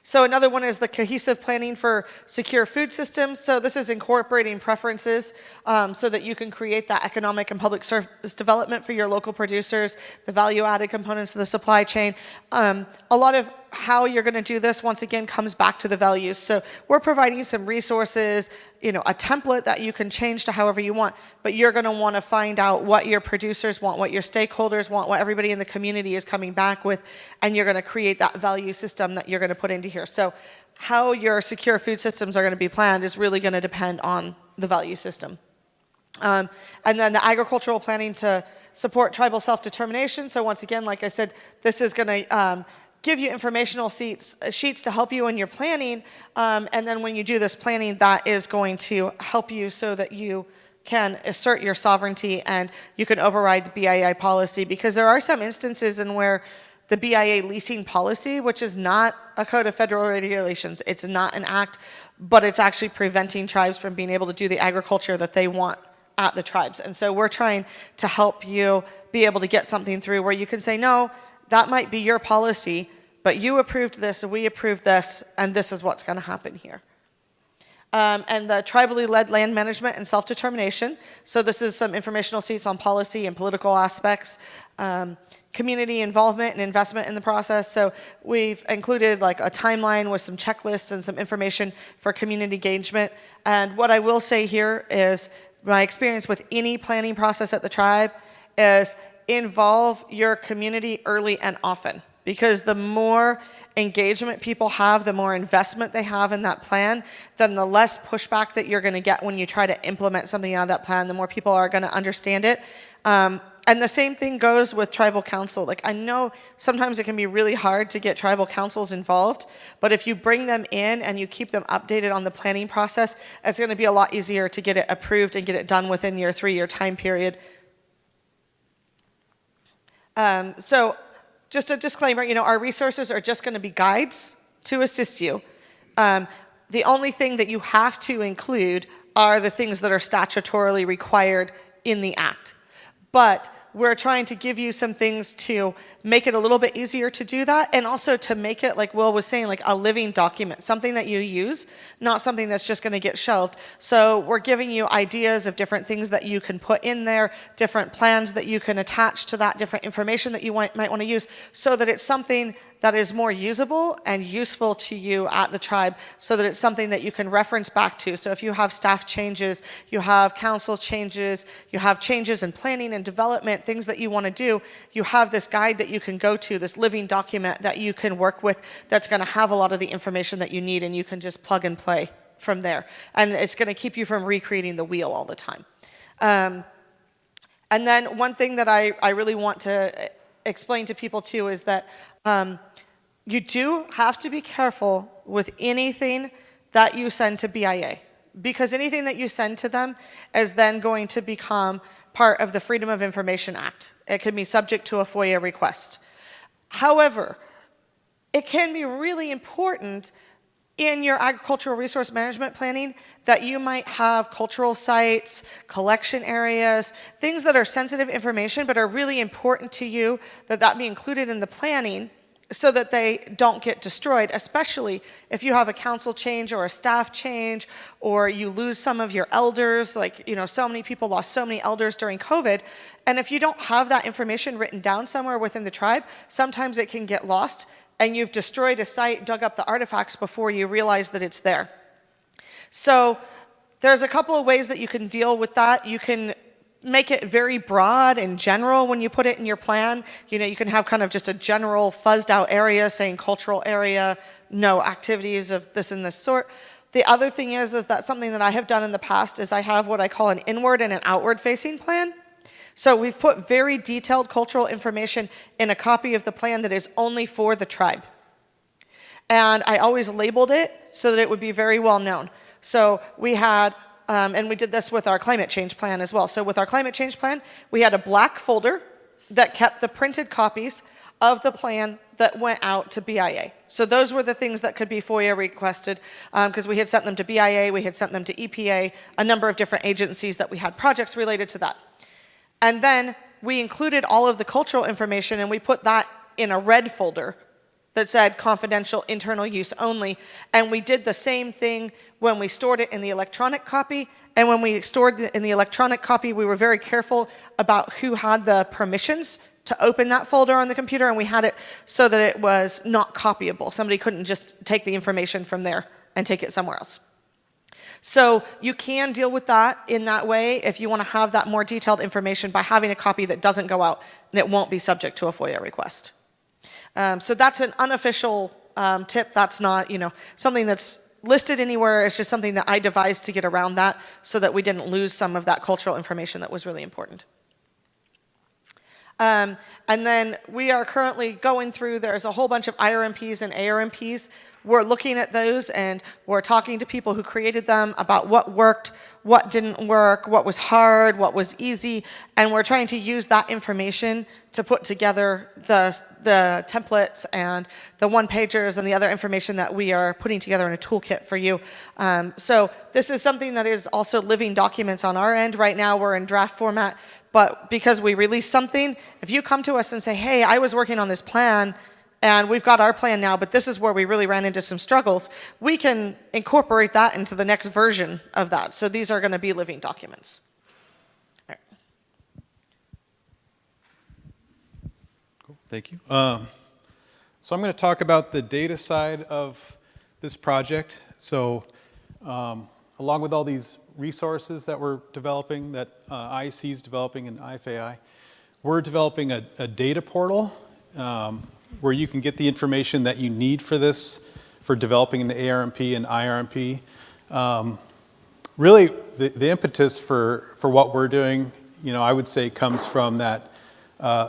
So another one is the cohesive planning for secure food systems. So this is incorporating preferences so that you can create that economic and public service development for your local producers, the value-added components of the supply chain. A lot of how you're going to do this, once again, comes back to the values. So we're providing some resources, a template that you can change to however you want, but you're going to want to find out what your producers want, what your stakeholders want, what everybody in the community is coming back with, and you're going to create that value system that you're going to put into here. So how your secure food systems are going to be planned is really going to depend on the value system. And then the agricultural planning to support tribal self-determination. So once again, like I said, this is going to give you informational sheets to help you in your planning, and then when you do this planning, that is going to help you so that you can assert your sovereignty and you can override the BIA policy, because there are some instances in where the BIA leasing policy, which is not a code of federal regulations, it's not an act, but it's actually preventing tribes from being able to do the agriculture that they want at the tribes. And so we're trying to help you be able to get something through where you can say, no, that might be your policy, but you approved this, and we approved this, and this is what's going to happen here. And the tribally led land management and self-determination. So this is some informational sheets on policy and political aspects, community involvement and investment in the process. So we've included like a timeline with some checklists and some information for community engagement. And what I will say here is my experience with any planning process at the tribe is involve your community early and often. Because the more engagement people have, the more investment they have in that plan, then the less pushback that you're going to get when you try to implement something out of that plan, the more people are going to understand it. And the same thing goes with tribal council. Like, I know sometimes it can be really hard to get tribal councils involved, but if you bring them in and you keep them updated on the planning process, it's going to be a lot easier to get it approved and get it done within your 3-year time period. So just a disclaimer, our resources are just going to be guides to assist you. The only thing that you have to include are the things that are statutorily required in the Act. But we're trying to give you some things to make it a little bit easier to do that, and also to make it, like Will was saying, like a living document, something that you use, not something that's just going to get shelved. So we're giving you ideas of different things that you can put in there, different plans that you can attach to that, different information that you might want to use, so that it's something that is more usable and useful to you at the tribe, so that it's something that you can reference back to. So if you have staff changes, you have council changes, you have changes in planning and development, things that you want to do, you have this guide that you can go to, this living document that you can work with, that's going to have a lot of the information that you need, and you can just plug and play from there. And it's going to keep you from recreating the wheel all the time. And then one thing that I really want to explain to people too is that you do have to be careful with anything that you send to BIA, because anything that you send to them is then going to become part of the Freedom of Information Act. It can be subject to a FOIA request. However, it can be really important in your agricultural resource management planning that you might have cultural sites, collection areas, things that are sensitive information but are really important to you, that be included in the planning, so that they don't get destroyed, especially if you have a council change or a staff change, or you lose some of your elders. Like, so many people lost so many elders during COVID. And if you don't have that information written down somewhere within the tribe, sometimes it can get lost, and you've destroyed a site, dug up the artifacts before you realize that it's there. So there's a couple of ways that you can deal with that. You can make it very broad and general when you put it in your plan. You can have kind of just a general fuzzed out area saying cultural area, no activities of this and this sort. The other thing is that something that I have done in the past is I have what I call an inward and an outward facing plan. So we've put very detailed cultural information in a copy of the plan that is only for the tribe. And I always labeled it so that it would be very well known. So we had and we did this with our climate change plan as well. So with our climate change plan, we had a black folder that kept the printed copies of the plan that went out to BIA. So those were the things that could be FOIA requested, because we had sent them to BIA, we had sent them to EPA, a number of different agencies that we had projects related to that. And then we included all of the cultural information, and we put that in a red folder that said confidential internal use only. And we did the same thing when we stored it in the electronic copy. And when we stored it in the electronic copy, we were very careful about who had the permissions to open that folder on the computer, and we had it so that it was not copyable. Somebody couldn't just take the information from there and take it somewhere else. So you can deal with that in that way if you want to have that more detailed information by having a copy that doesn't go out, and it won't be subject to a FOIA request. So that's an unofficial tip. That's not, something that's listed anywhere. It's just something that I devised to get around that so that we didn't lose some of that cultural information that was really important. And then we are currently going through, there's a whole bunch of IRMPs and ARMPs. We're looking at those and we're talking to people who created them about what worked, what didn't work, what was hard, what was easy, and we're trying to use that information to put together the templates and the one-pagers and the other information that we are putting together in a toolkit for you. So this is something that is also living documents on our end. Right now we're in draft format, but because we release something, if you come to us and say, hey, I was working on this plan, and we've got our plan now, but this is where we really ran into some struggles, we can incorporate that into the next version of that. So these are going to be living documents. All right. Cool, thank you. So I'm going to talk about the data side of this project. So along with all these resources that we're developing, that IEC is developing and IFAI, we're developing a data portal where you can get the information that you need for this, for developing the ARMP and IRMP. Really, the impetus for what we're doing, I would say comes from that,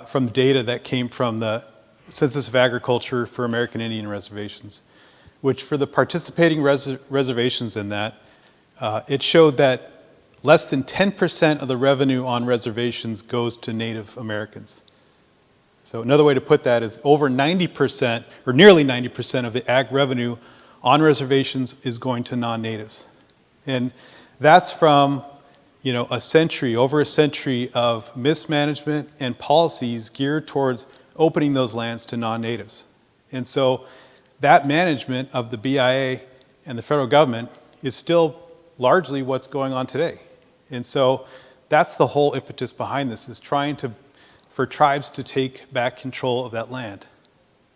from data that came from the Census of Agriculture for American Indian Reservations, which for the participating reservations in that, it showed that less than 10% of the revenue on reservations goes to Native Americans. So another way to put that is over 90%, or nearly 90% of the ag revenue on reservations is going to non-natives. And that's from, over a century of mismanagement and policies geared towards opening those lands to non-natives. And so that management of the BIA and the federal government is still largely what's going on today. And so that's the whole impetus behind this, is trying for tribes to take back control of that land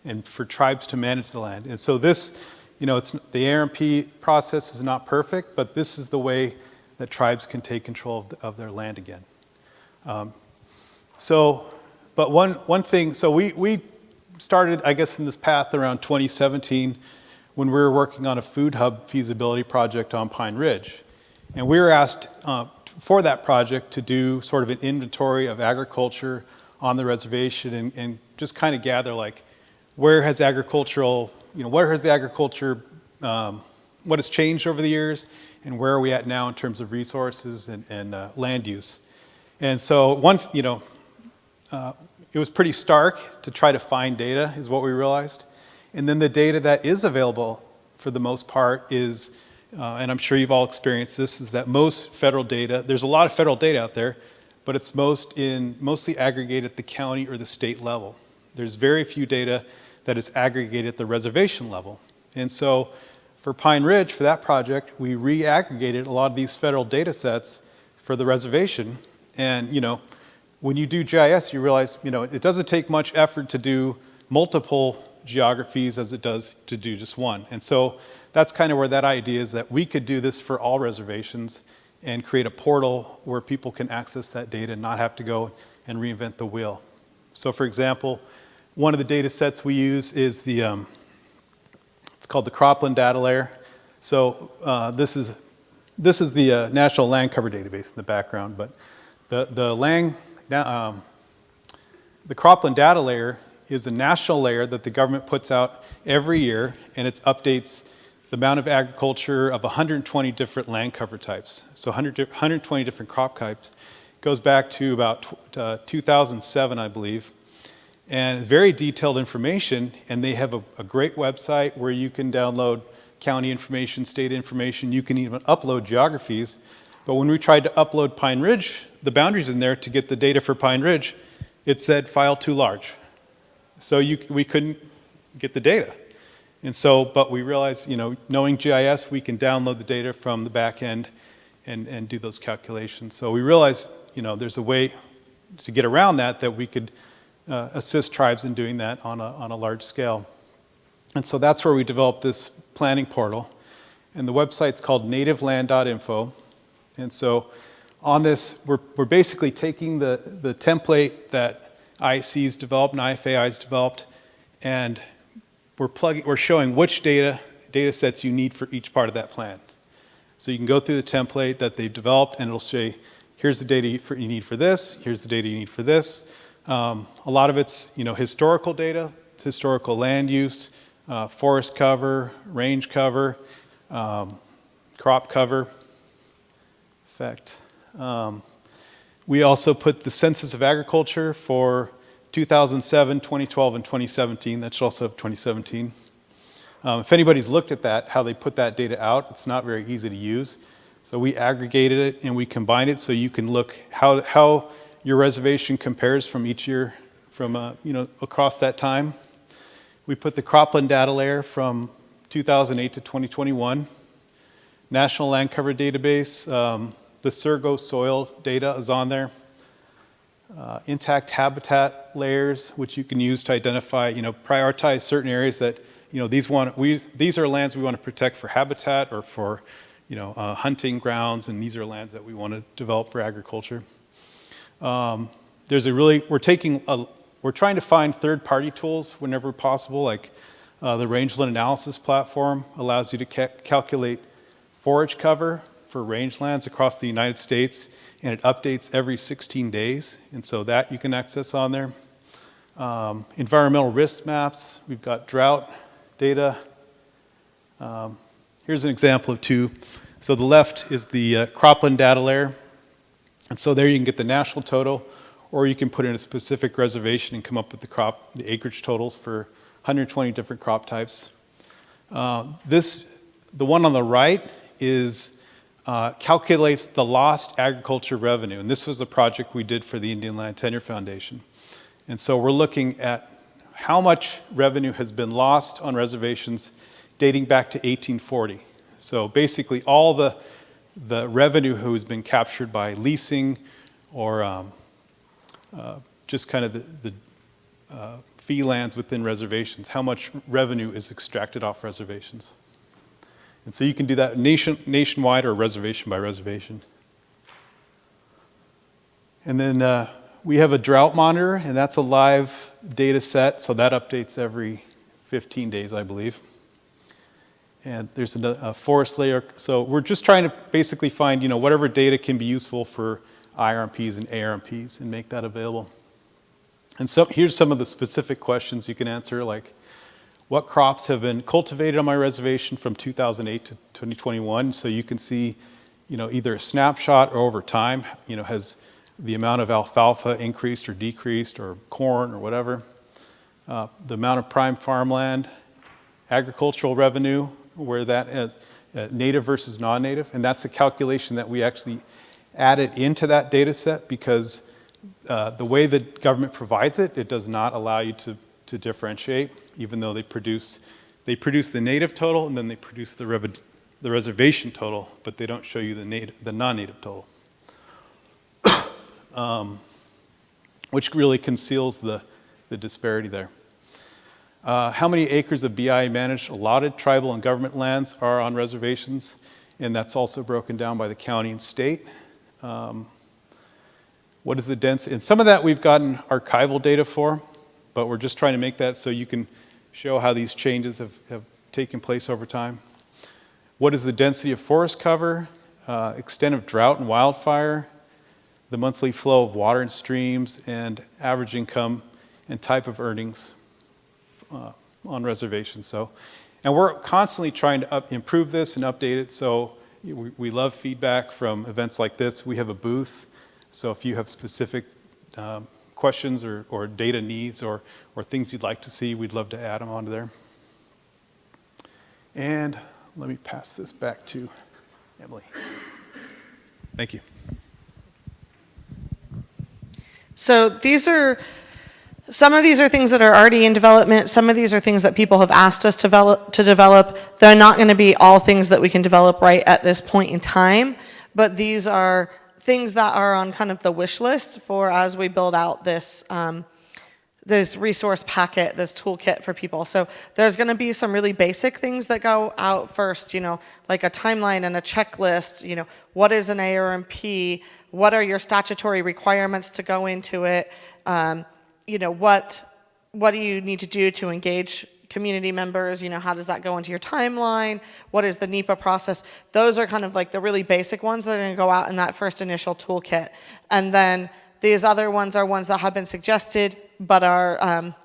and for tribes to manage the land. And so this, the ARMP process is not perfect, but this is the way that tribes can take control of their land again. But one thing, so we started, I guess, in this path around 2017 when we were working on a food hub feasibility project on Pine Ridge. And we were asked for that project to do sort of an inventory of agriculture on the reservation and just kind of gather, like, where has the agriculture, what has changed over the years, and where are we at now in terms of resources and land use. And so it was pretty stark to try to find data, is what we realized. And then the data that is available, for the most part, is, and I'm sure you've all experienced this, is that most federal data, there's a lot of federal data out there, but it's mostly aggregated at the county or the state level. There's very few data that is aggregated at the reservation level. And so for Pine Ridge, for that project, we re-aggregated a lot of these federal data sets for the reservation. And when you do GIS, you realize it doesn't take much effort to do multiple geographies as it does to do just one. And so that's kind of where that idea is, that we could do this for all reservations and create a portal where people can access that data and not have to go and reinvent the wheel. So for example, one of the data sets we use is it's called the cropland data layer. So this is the National Land Cover Database in the background, but the cropland data layer is a national layer that the government puts out every year, and it updates the amount of agriculture of 120 different land cover types. So 120 different crop types. It goes back to about 2007, I believe. And very detailed information, and they have a great website where you can download county information, state information. You can even upload geographies. But when we tried to upload Pine Ridge, the boundaries in there to get the data for Pine Ridge, it said file too large. So we couldn't get the data. And so, but we realized, knowing GIS, we can download the data from the back end and do those calculations. So we realized, there's a way to get around that we could assist tribes in doing that on a large scale. And so that's where we developed this planning portal. And the website's called nativeland.info. And so on this, we're basically taking the template that IEC's developed and IFAI's developed, and we're showing which data sets you need for each part of that plan. So you can go through the template that they've developed, and it'll say, here's the data you need for this, here's the data you need for this. A lot of it's, historical data, it's historical land use, forest cover, range cover, crop cover. Effect. We also put the Census of Agriculture for 2007, 2012, and 2017. That should also have 2017. If anybody's looked at that, how they put that data out, it's not very easy to use. So we aggregated it and we combined it so you can look how your reservation compares from each year, from across that time. We put the cropland data layer from 2008 to 2021. National Land Cover Database, the Surgo soil data is on there. Intact habitat layers, which you can use to identify, prioritize certain areas that, these are lands we want to protect for habitat or for, hunting grounds, and these are lands that we want to develop for agriculture. We're trying to find third-party tools whenever possible, like the rangeland analysis platform allows you to calculate forage cover for rangelands across the United States, and it updates every 16 days, and so that you can access on there. Environmental risk maps, we've got drought data. Here's an example of two. So the left is the cropland data layer, and so there you can get the national total, or you can put in a specific reservation and come up with the acreage totals for 120 different crop types. The one on the right calculates the lost agriculture revenue, and this was a project we did for the Indian Land Tenure Foundation. And so we're looking at how much revenue has been lost on reservations dating back to 1840. So basically all the revenue has been captured by leasing or just kind of the fee lands within reservations, how much revenue is extracted off reservations. And so you can do that nationwide or reservation by reservation. And then we have a drought monitor, and that's a live data set, so that updates every 15 days, I believe. And there's a forest layer. So we're just trying to basically find, whatever data can be useful for IRMPs and ARMPs and make that available. And so here's some of the specific questions you can answer, like, what crops have been cultivated on my reservation from 2008 to 2021? So you can see, either a snapshot or over time, has the amount of alfalfa increased or decreased, or corn or whatever. The amount of prime farmland, agricultural revenue, where that is native versus non-native, and that's a calculation that we actually added into that data set because the way the government provides it, it does not allow you to differentiate, even though they produce the native total and then they produce the reservation total, but they don't show you the non-native total, which really conceals the disparity there. How many acres of BI managed allotted tribal and government lands are on reservations, and that's also broken down by the county and state. What is the density? And some of that we've gotten archival data for, but we're just trying to make that so you can show how these changes have taken place over time. What is the density of forest cover, extent of drought and wildfire, the monthly flow of water and streams, and average income and type of earnings on reservations. So, and we're constantly trying to improve this and update it. So we love feedback from events like this. We have a booth. So if you have specific questions or data needs or things you'd like to see, we'd love to add them onto there. And let me pass this back to Emily. Thank you. So some of these are things that are already in development. Some of these are things that people have asked us to develop. They're not going to be all things that we can develop right at this point in time, but these are things that are on kind of the wish list for as we build out this this resource packet, this toolkit for people. So there's going to be some really basic things that go out first, like a timeline and a checklist. What is an ARMP? What are your statutory requirements to go into it? What do you need to do to engage community members? How does that go into your timeline? What is the NEPA process? Those are kind of like the really basic ones that are going to go out in that first initial toolkit. And then these other ones are ones that have been suggested but are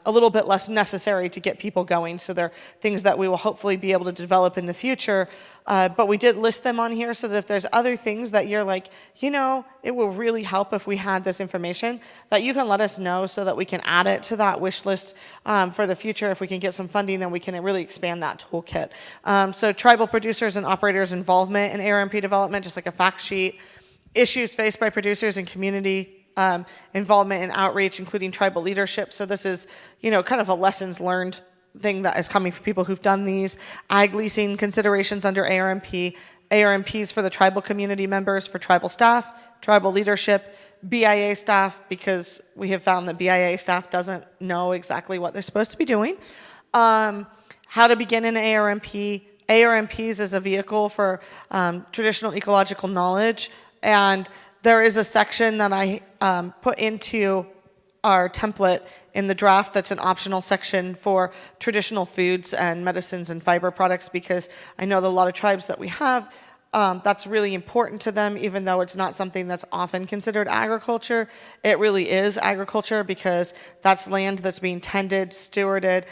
a little bit less necessary to get people going. So they're things that we will hopefully be able to develop in the future. But we did list them on here so that if there's other things that you're like, it will really help if we had this information, that you can let us know so that we can add it to that wish list for the future. If we can get some funding, then we can really expand that toolkit. So tribal producers and operators' involvement in ARMP development, just like a fact sheet. Issues faced by producers and community involvement in outreach, including tribal leadership. So this is, kind of a lessons learned thing that is coming from people who've done these. Ag leasing considerations under ARMP, ARMPs for the tribal community members, for tribal staff, tribal leadership, BIA staff, because we have found that BIA staff doesn't know exactly what they're supposed to be doing. How to begin an ARMP. ARMPs is a vehicle for traditional ecological knowledge, and there is a section that I put into our template in the draft that's an optional section for traditional foods and medicines and fiber products, because I know that a lot of tribes that we have, that's really important to them, even though it's not something that's often considered agriculture. It really is agriculture, because that's land that's being tended, stewarded,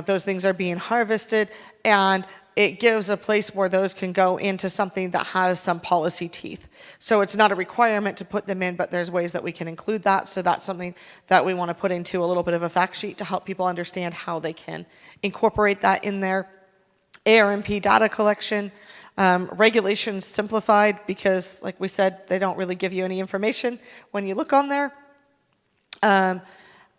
those things are being harvested, and it gives a place where those can go into something that has some policy teeth. So it's not a requirement to put them in, but there's ways that we can include that. So that's something that we want to put into a little bit of a fact sheet to help people understand how they can incorporate that in their ARMP data collection. Regulations simplified, because like we said, they don't really give you any information when you look on there.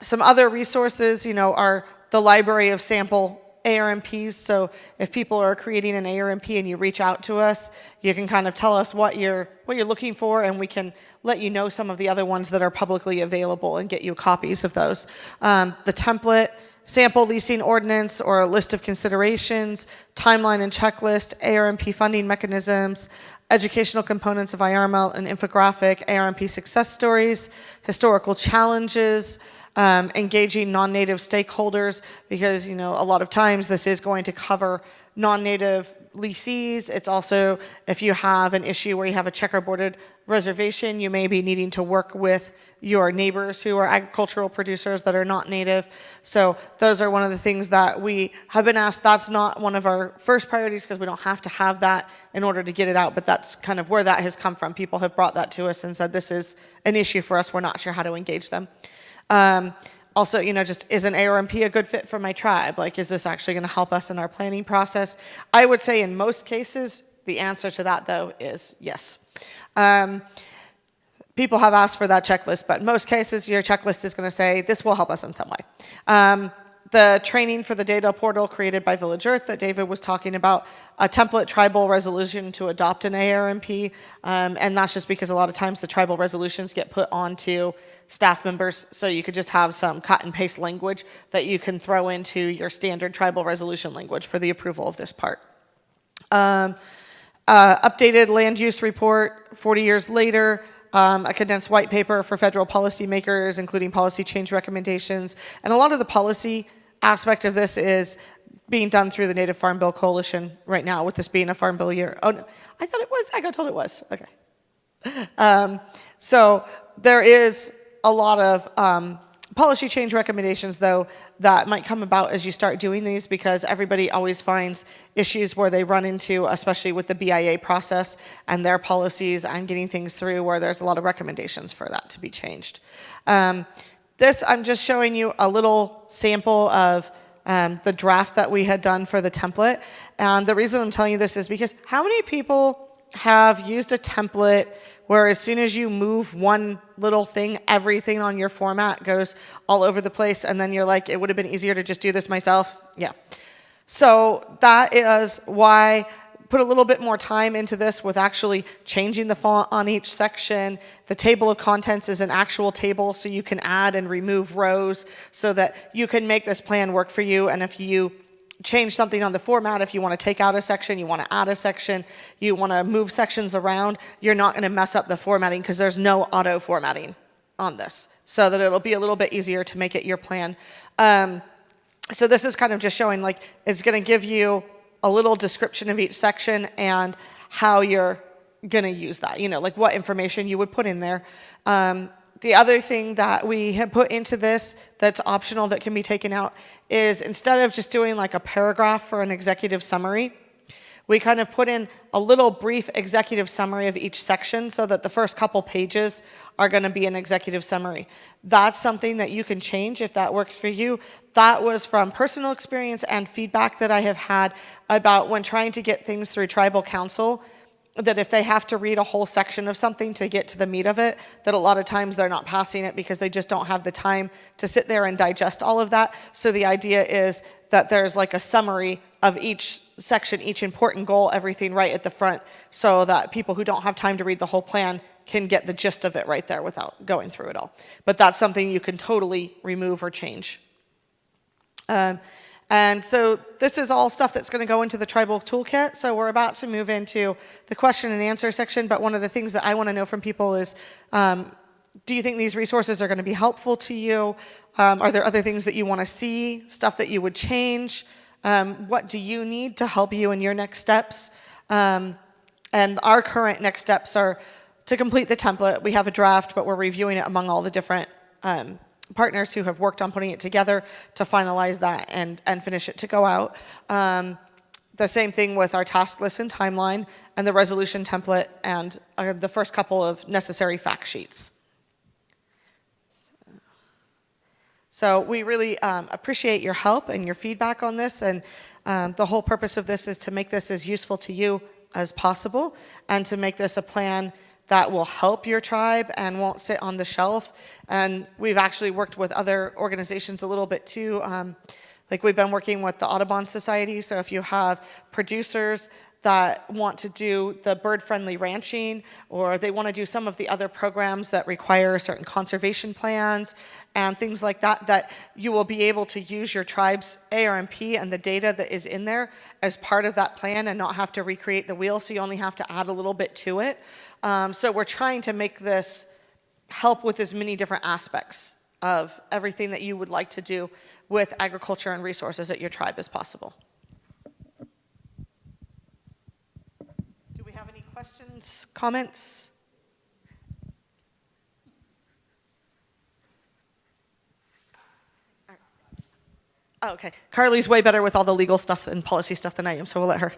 Some other resources, are the library of sample ARMPs. So if people are creating an ARMP and you reach out to us, you can kind of tell us what you're looking for, and we can let you know some of the other ones that are publicly available and get you copies of those. The template, sample leasing ordinance or a list of considerations, timeline and checklist, ARMP funding mechanisms, educational components of IARMA, an infographic, ARMP success stories, historical challenges, engaging non-native stakeholders, because a lot of times this is going to cover non-native leasees. It's also, if you have an issue where you have a checkerboarded reservation, you may be needing to work with your neighbors who are agricultural producers that are not native. So those are one of the things that we have been asked. That's not one of our first priorities, because we don't have to have that in order to get it out, but that's kind of where that has come from. People have brought that to us and said, this is an issue for us, we're not sure how to engage them. Also, just is an ARMP a good fit for my tribe? Like, is this actually going to help us in our planning process? I would say in most cases, the answer to that, though, is yes. People have asked for that checklist, but in most cases, your checklist is going to say, this will help us in some way. The training for the data portal created by Village Earth that David was talking about, a template tribal resolution to adopt an ARMP, and that's just because a lot of times the tribal resolutions get put onto staff members, so you could just have some cut and paste language that you can throw into your standard tribal resolution language for the approval of this part. Updated land use report 40 years later, a condensed white paper for federal policymakers, including policy change recommendations. And a lot of the policy aspect of this is being done through the Native Farm Bill Coalition right now, with this being a Farm Bill year. Oh, no, I thought it was. I got told it was. Okay. So there is a lot of policy change recommendations, though, that might come about as you start doing these, because everybody always finds issues where they run into, especially with the BIA process and their policies and getting things through, where there's a lot of recommendations for that to be changed. This, I'm just showing you a little sample of the draft that we had done for the template. And the reason I'm telling you this is because how many people have used a template where as soon as you move one little thing, everything on your format goes all over the place, and then you're like, it would have been easier to just do this myself? Yeah. So that is why put a little bit more time into this with actually changing the font on each section. The table of contents is an actual table, so you can add and remove rows so that you can make this plan work for you. And if you change something on the format, if you want to take out a section, you want to add a section, you want to move sections around, you're not going to mess up the formatting, because there's no auto formatting on this, so that it'll be a little bit easier to make it your plan. So this is kind of just showing, like, it's going to give you a little description of each section and how you're going to use that, like what information you would put in there. The other thing that we have put into this that's optional that can be taken out is instead of just doing like a paragraph for an executive summary, we kind of put in a little brief executive summary of each section so that the first couple pages are going to be an executive summary. That's something that you can change if that works for you. That was from personal experience and feedback that I have had about when trying to get things through tribal council, that if they have to read a whole section of something to get to the meat of it, that a lot of times they're not passing it because they just don't have the time to sit there and digest all of that. So the idea is that there's like a summary of each section, each important goal, everything right at the front, so that people who don't have time to read the whole plan can get the gist of it right there without going through it all. But that's something you can totally remove or change. And so this is all stuff that's going to go into the tribal toolkit. So we're about to move into the question and answer section. But one of the things that I want to know from people is, do you think these resources are going to be helpful to you? Are there other things that you want to see, stuff that you would change? What do you need to help you in your next steps? And our current next steps are to complete the template. We have a draft, but we're reviewing it among all the different partners who have worked on putting it together to finalize that and finish it to go out. The same thing with our task list and timeline and the resolution template and the first couple of necessary fact sheets. So we really appreciate your help and your feedback on this, and the whole purpose of this is to make this as useful to you as possible and to make this a plan that will help your tribe and won't sit on the shelf. And we've actually worked with other organizations a little bit too. Like we've been working with the Audubon Society, so if you have producers that want to do the bird-friendly ranching, or they want to do some of the other programs that require certain conservation plans and things like that, that you will be able to use your tribe's ARMP and the data that is in there as part of that plan and not have to recreate the wheel, so you only have to add a little bit to it. So we're trying to make this help with as many different aspects of everything that you would like to do with agriculture and resources at your tribe as possible. Do we have any questions, comments? Oh, okay. Carly's way better with all the legal stuff and policy stuff than I am, so we'll let her.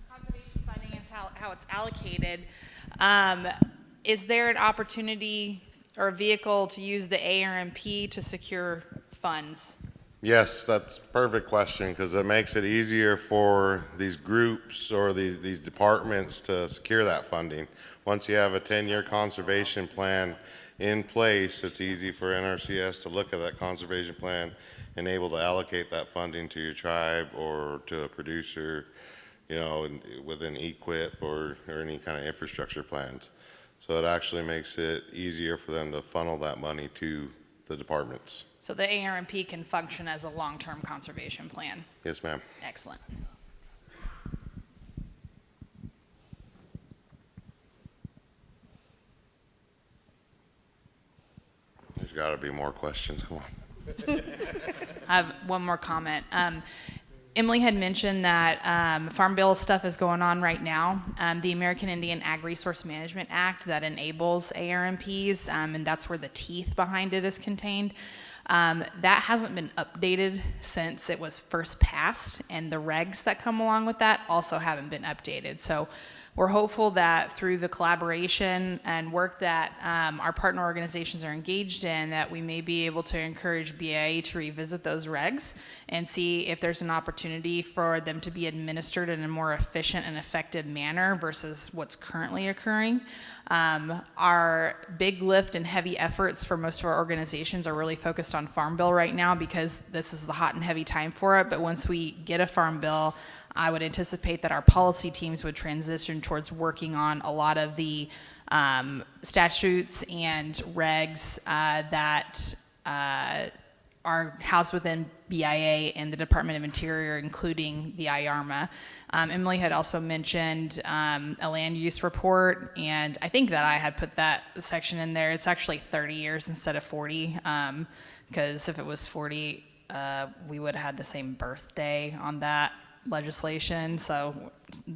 Conservation funding is how it's allocated. Is there an opportunity or a vehicle to use the ARMP to secure funds? Yes, that's a perfect question, because it makes it easier for these groups or these departments to secure that funding. Once you have a 10-year conservation plan in place, it's easy for NRCS to look at that conservation plan and able to allocate that funding to your tribe or to a producer, you know, within EQIP or any kind of infrastructure plans. So it actually makes it easier for them to funnel that money to the departments. So the ARMP can function as a long-term conservation plan. Yes, ma'am. Excellent. There's got to be more questions. Come on. I have one more comment. Emily had mentioned that Farm Bill stuff is going on right now. The American Indian Ag Resource Management Act that enables ARMPs, and that's where the teeth behind it is contained. That hasn't been updated since it was first passed, and the regs that come along with that also haven't been updated. So we're hopeful that through the collaboration and work that our partner organizations are engaged in, that we may be able to encourage BIA to revisit those regs and see if there's an opportunity for them to be administered in a more efficient and effective manner versus what's currently occurring. Our big lift and heavy efforts for most of our organizations are really focused on Farm Bill right now because this is the hot and heavy time for it. But once we get a Farm Bill, I would anticipate that our policy teams would transition towards working on a lot of the statutes and regs that are housed within BIA and the Department of Interior, including the IARMA. Emily had also mentioned a land use report, and I think that I had put that section in there. It's actually 30 years instead of 40, because if it was 40, we would have had the same birthday on that legislation, so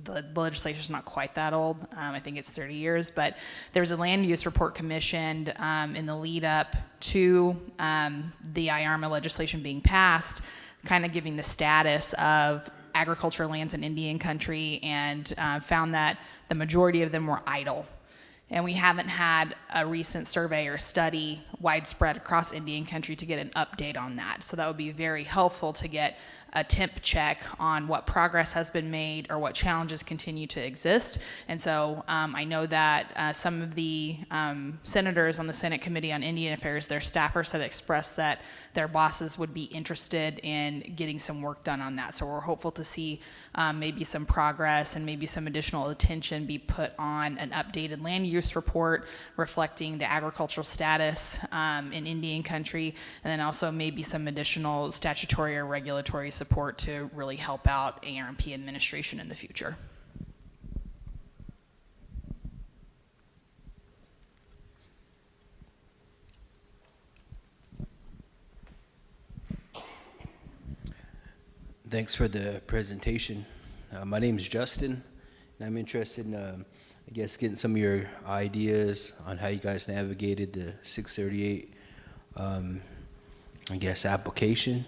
the legislation's not quite that old. I think it's 30 years, but there was a land use report commissioned in the lead up to the IARMA legislation being passed, kind of giving the status of agricultural lands in Indian country, and found that the majority of them were idle. And we haven't had a recent survey or study widespread across Indian country to get an update on that. So that would be very helpful to get a temp check on what progress has been made or what challenges continue to exist. And so I know that some of the senators on the Senate Committee on Indian Affairs, their staffers had expressed that their bosses would be interested in getting some work done on that. So we're hopeful to see maybe some progress and maybe some additional attention be put on an updated land use report reflecting the agricultural status in Indian country, and then also maybe some additional statutory or regulatory support to really help out ARMP administration in the future. Thanks for the presentation. My name is Justin, and I'm interested in, I guess, getting some of your ideas on how you guys navigated the 638, I guess, application,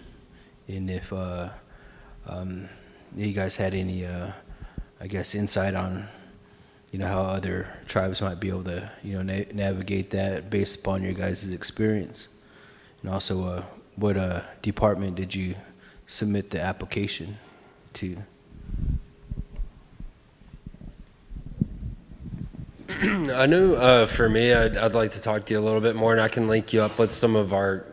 and if you guys had any, I guess, insight on, how other tribes might be able to, navigate that based upon your guys' experience, and also what department did you submit the application to? I know for me, I'd like to talk to you a little bit more, and I can link you up with some of our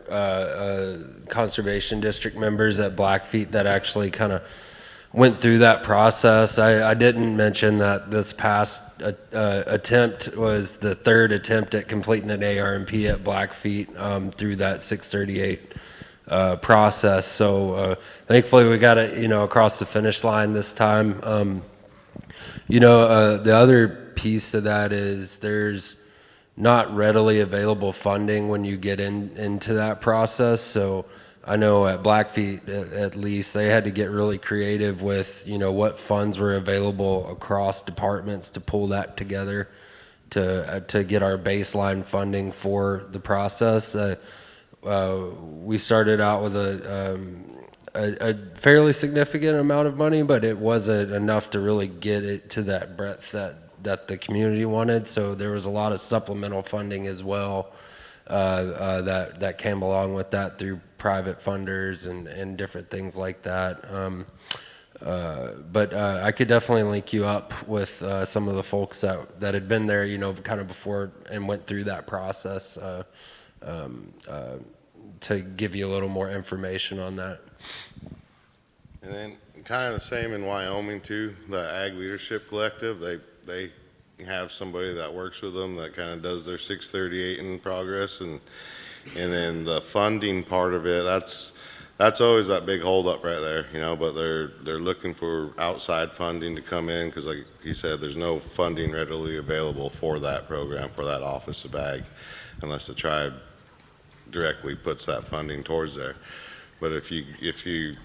conservation district members at Blackfeet that actually kind of went through that process. I didn't mention that this past attempt was the third attempt at completing an ARMP at Blackfeet through that 638 process. So thankfully we got it, across the finish line this time. The other piece to that is there's not readily available funding when you get into that process. So I know at Blackfeet, at least, they had to get really creative with, what funds were available across departments to pull that together to get our baseline funding for the process. We started out with a fairly significant amount of money, but it wasn't enough to really get it to that breadth that the community wanted. So there was a lot of supplemental funding as well that came along with that through private funders and different things like that. But I could definitely link you up with some of the folks that had been there, kind of before and went through that process to give you a little more information on that. And then kind of the same in Wyoming too, the Ag Leadership Collective, they have somebody that works with them that kind of does their 638 in progress, and then the funding part of it, that's always that big holdup right there, but they're looking for outside funding to come in, because like he said, there's no funding readily available for that program, for that Office of Ag, unless the tribe directly puts that funding towards there. But if you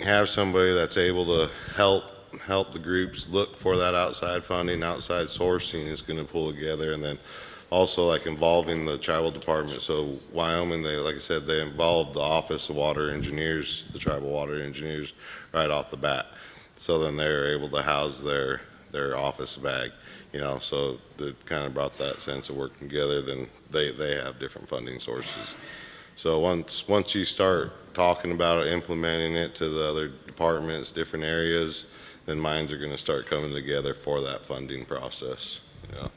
have somebody that's able to help the groups look for that outside funding, outside sourcing is going to pull together, and then also like involving the tribal department. So Wyoming, like I said, they involved the Office of Water Engineers, the tribal water engineers, right off the bat. So then they're able to house their Office of Ag, so it kind of brought that sense of working together. Then they have different funding sources. So once you start talking about it, implementing it to the other departments, different areas, then minds are going to start coming together for that funding process. So.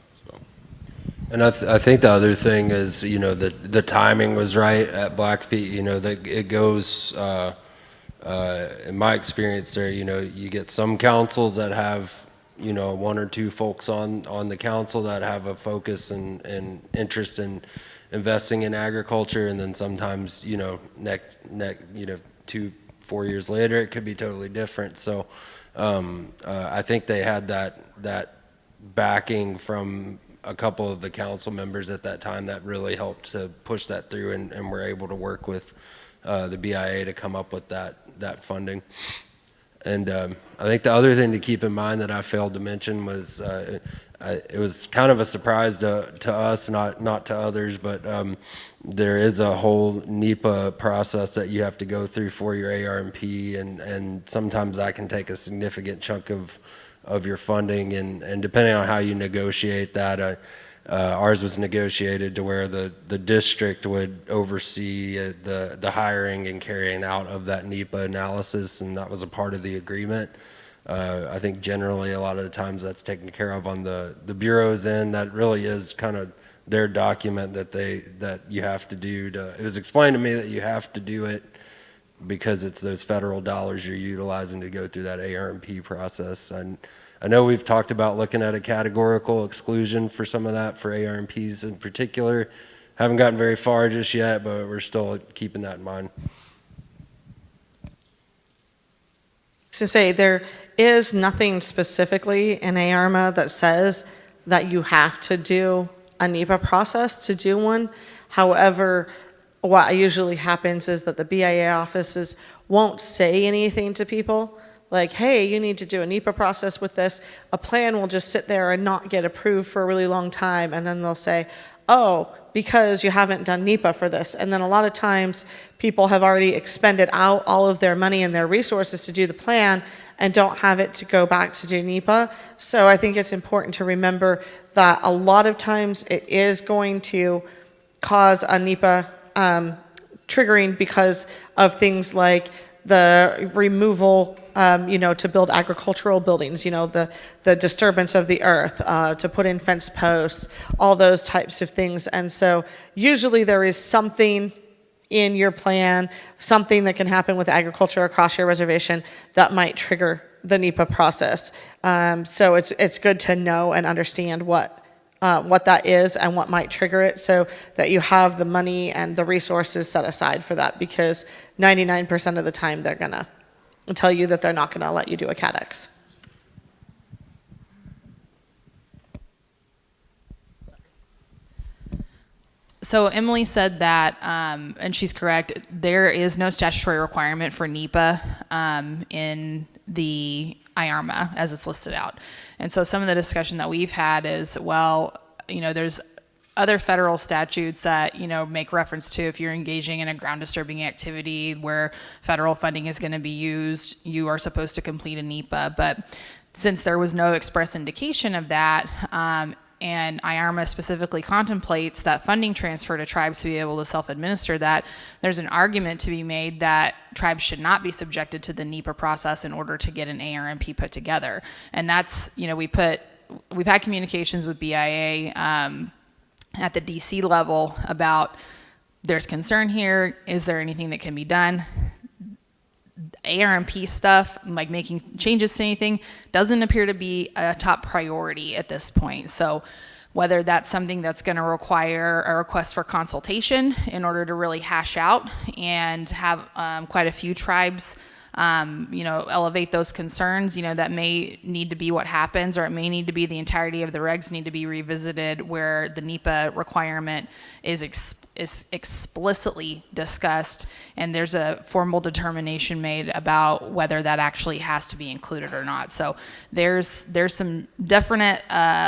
And I think the other thing is, the timing was right at Blackfeet. That it goes. In my experience there, you get some councils that have, one or two folks on the council that have a focus and interest in investing in agriculture, and then sometimes, 2-4 years later, it could be totally different. So I think they had that backing from a couple of the council members at that time that really helped to push that through, and were able to work with the BIA to come up with that funding. And I think the other thing to keep in mind that I failed to mention was it was kind of a surprise to us, not to others, but there is a whole NEPA process that you have to go through for your ARMP, and sometimes that can take a significant chunk of your funding, and depending on how you negotiate that, ours was negotiated to where the district would oversee the hiring and carrying out of that NEPA analysis, and that was a part of the agreement. I think generally a lot of the times that's taken care of on the Bureau's end. That really is kind of their document that you have to do. It was explained to me that you have to do it because it's those federal dollars you're utilizing to go through that ARMP process. And I know we've talked about looking at a categorical exclusion for some of that for ARMPs in particular. Haven't gotten very far just yet, but we're still keeping that in mind. To say there is nothing specifically in ARMA that says that you have to do a NEPA process to do one. However, what usually happens is that the BIA offices won't say anything to people like, hey, you need to do a NEPA process with this. A plan will just sit there and not get approved for a really long time, and then they'll say, oh, because you haven't done NEPA for this. And then a lot of times people have already expended out all of their money and their resources to do the plan and don't have it to go back to do NEPA. So I think it's important to remember that a lot of times it is going to cause a NEPA triggering because of things like the removal, to build agricultural buildings, the disturbance of the earth, to put in fence posts, all those types of things. And so usually there is something in your plan, something that can happen with agriculture across your reservation that might trigger the NEPA process. So it's good to know and understand what that is and what might trigger it, so that you have the money and the resources set aside for that, because 99% of the time they're gonna tell you that they're not gonna let you do a CADEX. So Emily said that, and she's correct, there is no statutory requirement for NEPA in the IARMA as it's listed out. And so some of the discussion that we've had is, well, there's other federal statutes that, make reference to if you're engaging in a ground disturbing activity where federal funding is going to be used, you are supposed to complete a NEPA. But since there was no express indication of that, and IARMA specifically contemplates that funding transfer to tribes to be able to self-administer that, there's an argument to be made that tribes should not be subjected to the NEPA process in order to get an ARMP put together. And that's, we've had communications with BIA at the DC level about there's concern here, is there anything that can be done? ARMP stuff, like making changes to anything, doesn't appear to be a top priority at this point. So whether that's something that's going to require a request for consultation in order to really hash out and have quite a few tribes elevate those concerns, that may need to be what happens, or it may need to be the entirety of the regs need to be revisited where the NEPA requirement is explicitly discussed and there's a formal determination made about whether that actually has to be included or not. So there's some definite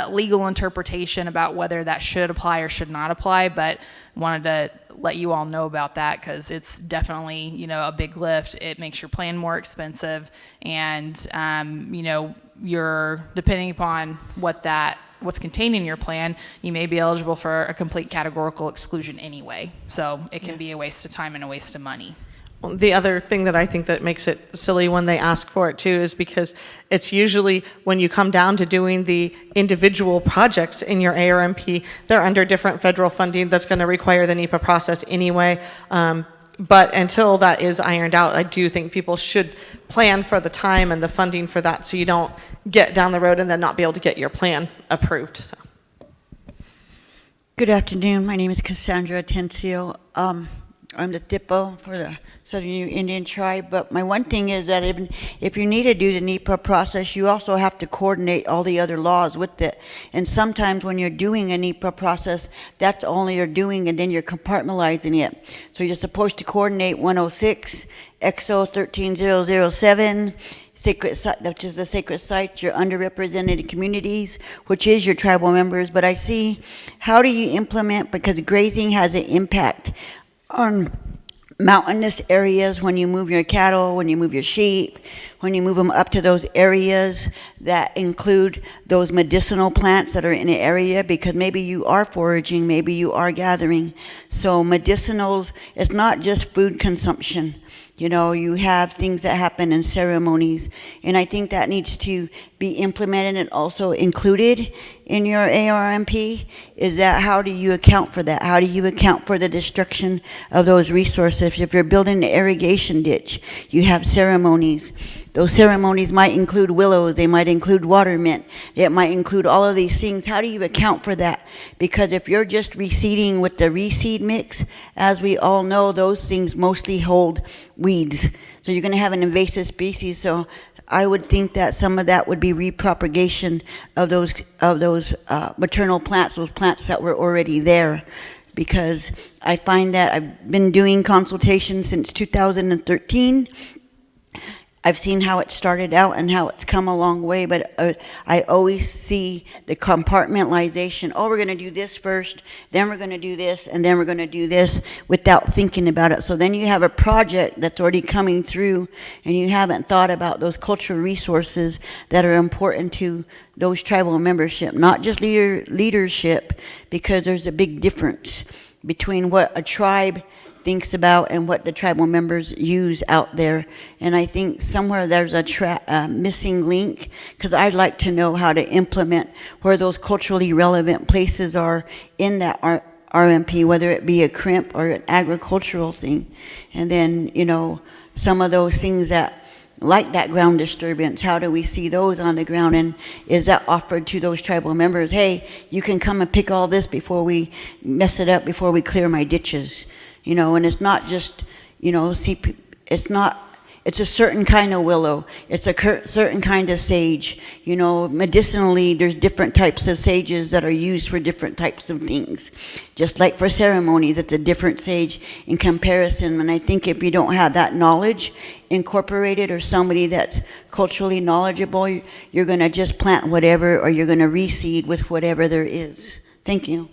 legal interpretation about whether that should apply or should not apply, but wanted to let you all know about that because it's definitely, a big lift. It makes your plan more expensive, and you're depending upon what's contained in your plan, you may be eligible for a complete categorical exclusion anyway. So it can be a waste of time and a waste of money. The other thing that I think that makes it silly when they ask for it too is because it's usually when you come down to doing the individual projects in your ARMP, they're under different federal funding that's going to require the NEPA process anyway. But until that is ironed out, I do think people should plan for the time and the funding for that, so you don't get down the road and then not be able to get your plan approved. So. Good afternoon. My name is Cassandra Atencio. I'm the THIPO for the Southern Indian Tribe, but my one thing is that if you need to do the NEPA process, you also have to coordinate all the other laws with it. And sometimes when you're doing a NEPA process, that's all you're doing, and then you're compartmentalizing it. So you're supposed to coordinate 106, XO 13007, sacred site, which is the sacred sites, your underrepresented communities, which is your tribal members. But I see, how do you implement, because grazing has an impact on mountainous areas when you move your cattle, when you move your sheep, when you move them up to those areas that include those medicinal plants that are in an area, because maybe you are foraging, maybe you are gathering. So medicinals, it's not just food consumption. You know, you have things that happen in ceremonies, and I think that needs to be implemented and also included in your ARMP. Is that, how do you account for that? How do you account for the destruction of those resources? If you're building an irrigation ditch, you have ceremonies. Those ceremonies might include willows, they might include water mint, it might include all of these things. How do you account for that? Because if you're just reseeding with the reseed mix, as we all know, those things mostly hold weeds. So you're going to have an invasive species. So I would think that some of that would be repropagation of those maternal plants, those plants that were already there. Because I find that I've been doing consultations since 2013. I've seen how it started out and how it's come a long way, but I always see the compartmentalization. Oh, we're going to do this first, then we're going to do this, and then we're going to do this, without thinking about it. So then you have a project that's already coming through, and you haven't thought about those cultural resources that are important to those tribal membership, not just leadership, because there's a big difference between what a tribe thinks about and what the tribal members use out there. And I think somewhere there's a missing link, because I'd like to know how to implement where those culturally relevant places are in that RMP, whether it be a crimp or an agricultural thing. And then, you know, some of those things that, like that ground disturbance, how do we see those on the ground, and is that offered to those tribal members? Hey, you can come and pick all this before we mess it up, before we clear my ditches. You know, and it's not just, you know, it's a certain kind of willow. It's a certain kind of sage. You know, medicinally, there's different types of sages that are used for different types of things. Just like for ceremonies, it's a different sage in comparison. And I think if you don't have that knowledge incorporated, or somebody that's culturally knowledgeable, you're going to just plant whatever, or you're going to reseed with whatever there is. Thank you.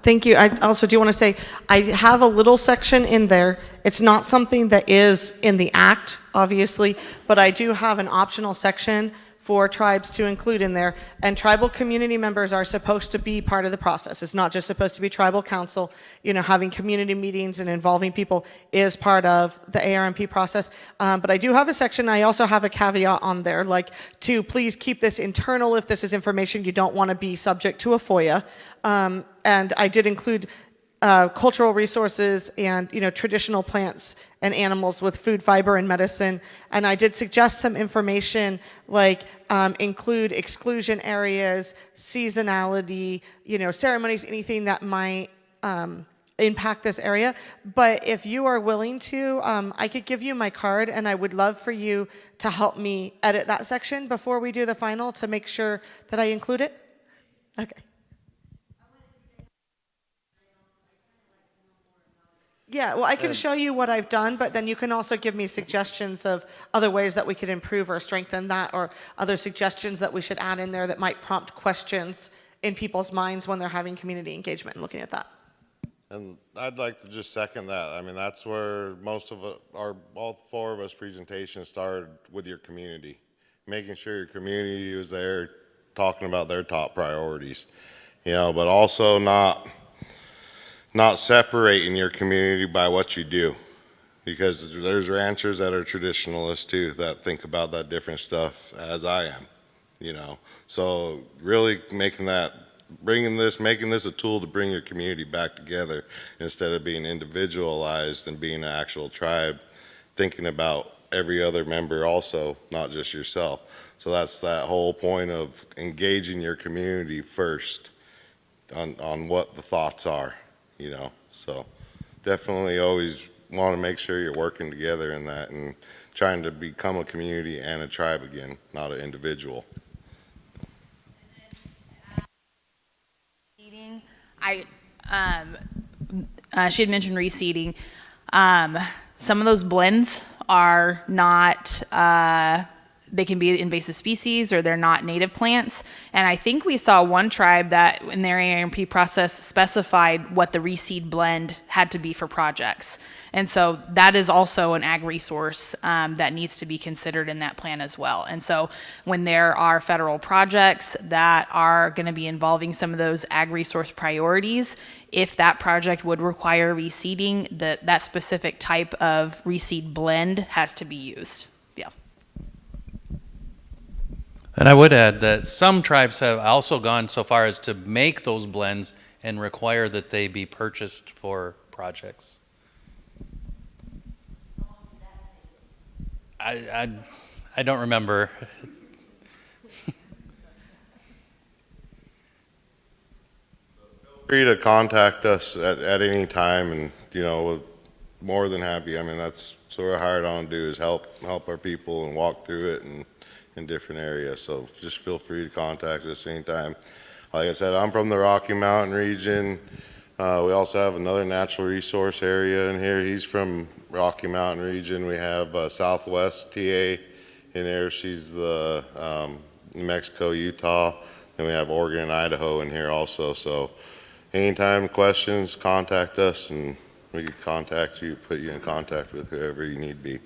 Thank you. I also do want to say, I have a little section in there. It's not something that is in the act, obviously, but I do have an optional section for tribes to include in there. And tribal community members are supposed to be part of the process. It's not just supposed to be tribal council. You know, having community meetings and involving people is part of the ARMP process. But I do have a section. I also have a caveat on there, like, to please keep this internal if this is information you don't want to be subject to a FOIA. And I did include cultural resources and, you know, traditional plants and animals with food, fiber, and medicine. And I did suggest some information, like include exclusion areas, seasonality, you know, ceremonies, anything that might impact this area. But if you are willing to, I could give you my card, and I would love for you to help me edit that section before we do the final to make sure that I include it. Okay. Yeah, well, I can show you what I've done, but then you can also give me suggestions of other ways that we could improve or strengthen that, or other suggestions that we should add in there that might prompt questions in people's minds when they're having community engagement and looking at that. And I'd like to just second that. I mean, that's where most of all four of us presentations started, with your community. Making sure your community was there talking about their top priorities, you know, but also not separating your community by what you do, because there's ranchers that are traditionalists too, that think about that different stuff as I am, you know. So really making this a tool to bring your community back together, instead of being individualized and being an actual tribe, thinking about every other member also, not just yourself. So that's that whole point of engaging your community first on what the thoughts are. You know, so definitely always want to make sure you're working together in that, and trying to become a community and a tribe again, not an individual. She had mentioned reseeding. Some of those blends are not they can be invasive species or they're not native plants. And I think we saw one tribe that in their ARMP process specified what the reseed blend had to be for projects. And so that is also an ag resource that needs to be considered in that plan as well. And so when there are federal projects that are going to be involving some of those ag resource priorities, if that project would require reseeding, that specific type of reseed blend has to be used. Yeah. And I would add that some tribes have also gone so far as to make those blends and require that they be purchased for projects. I don't remember. Free to contact us at any time, and we're more than happy. I mean, that's what we're hired on to do, is help our people and walk through it and in different areas. So just feel free to contact us anytime. Like I said, I'm from the Rocky Mountain region. We also have another natural resource area in here. He's from Rocky Mountain region. We have Southwest TA in there. She's the New Mexico, Utah. And we have Oregon and Idaho in here also. So anytime questions, contact us, and we can contact you, put you in contact with whoever you need be.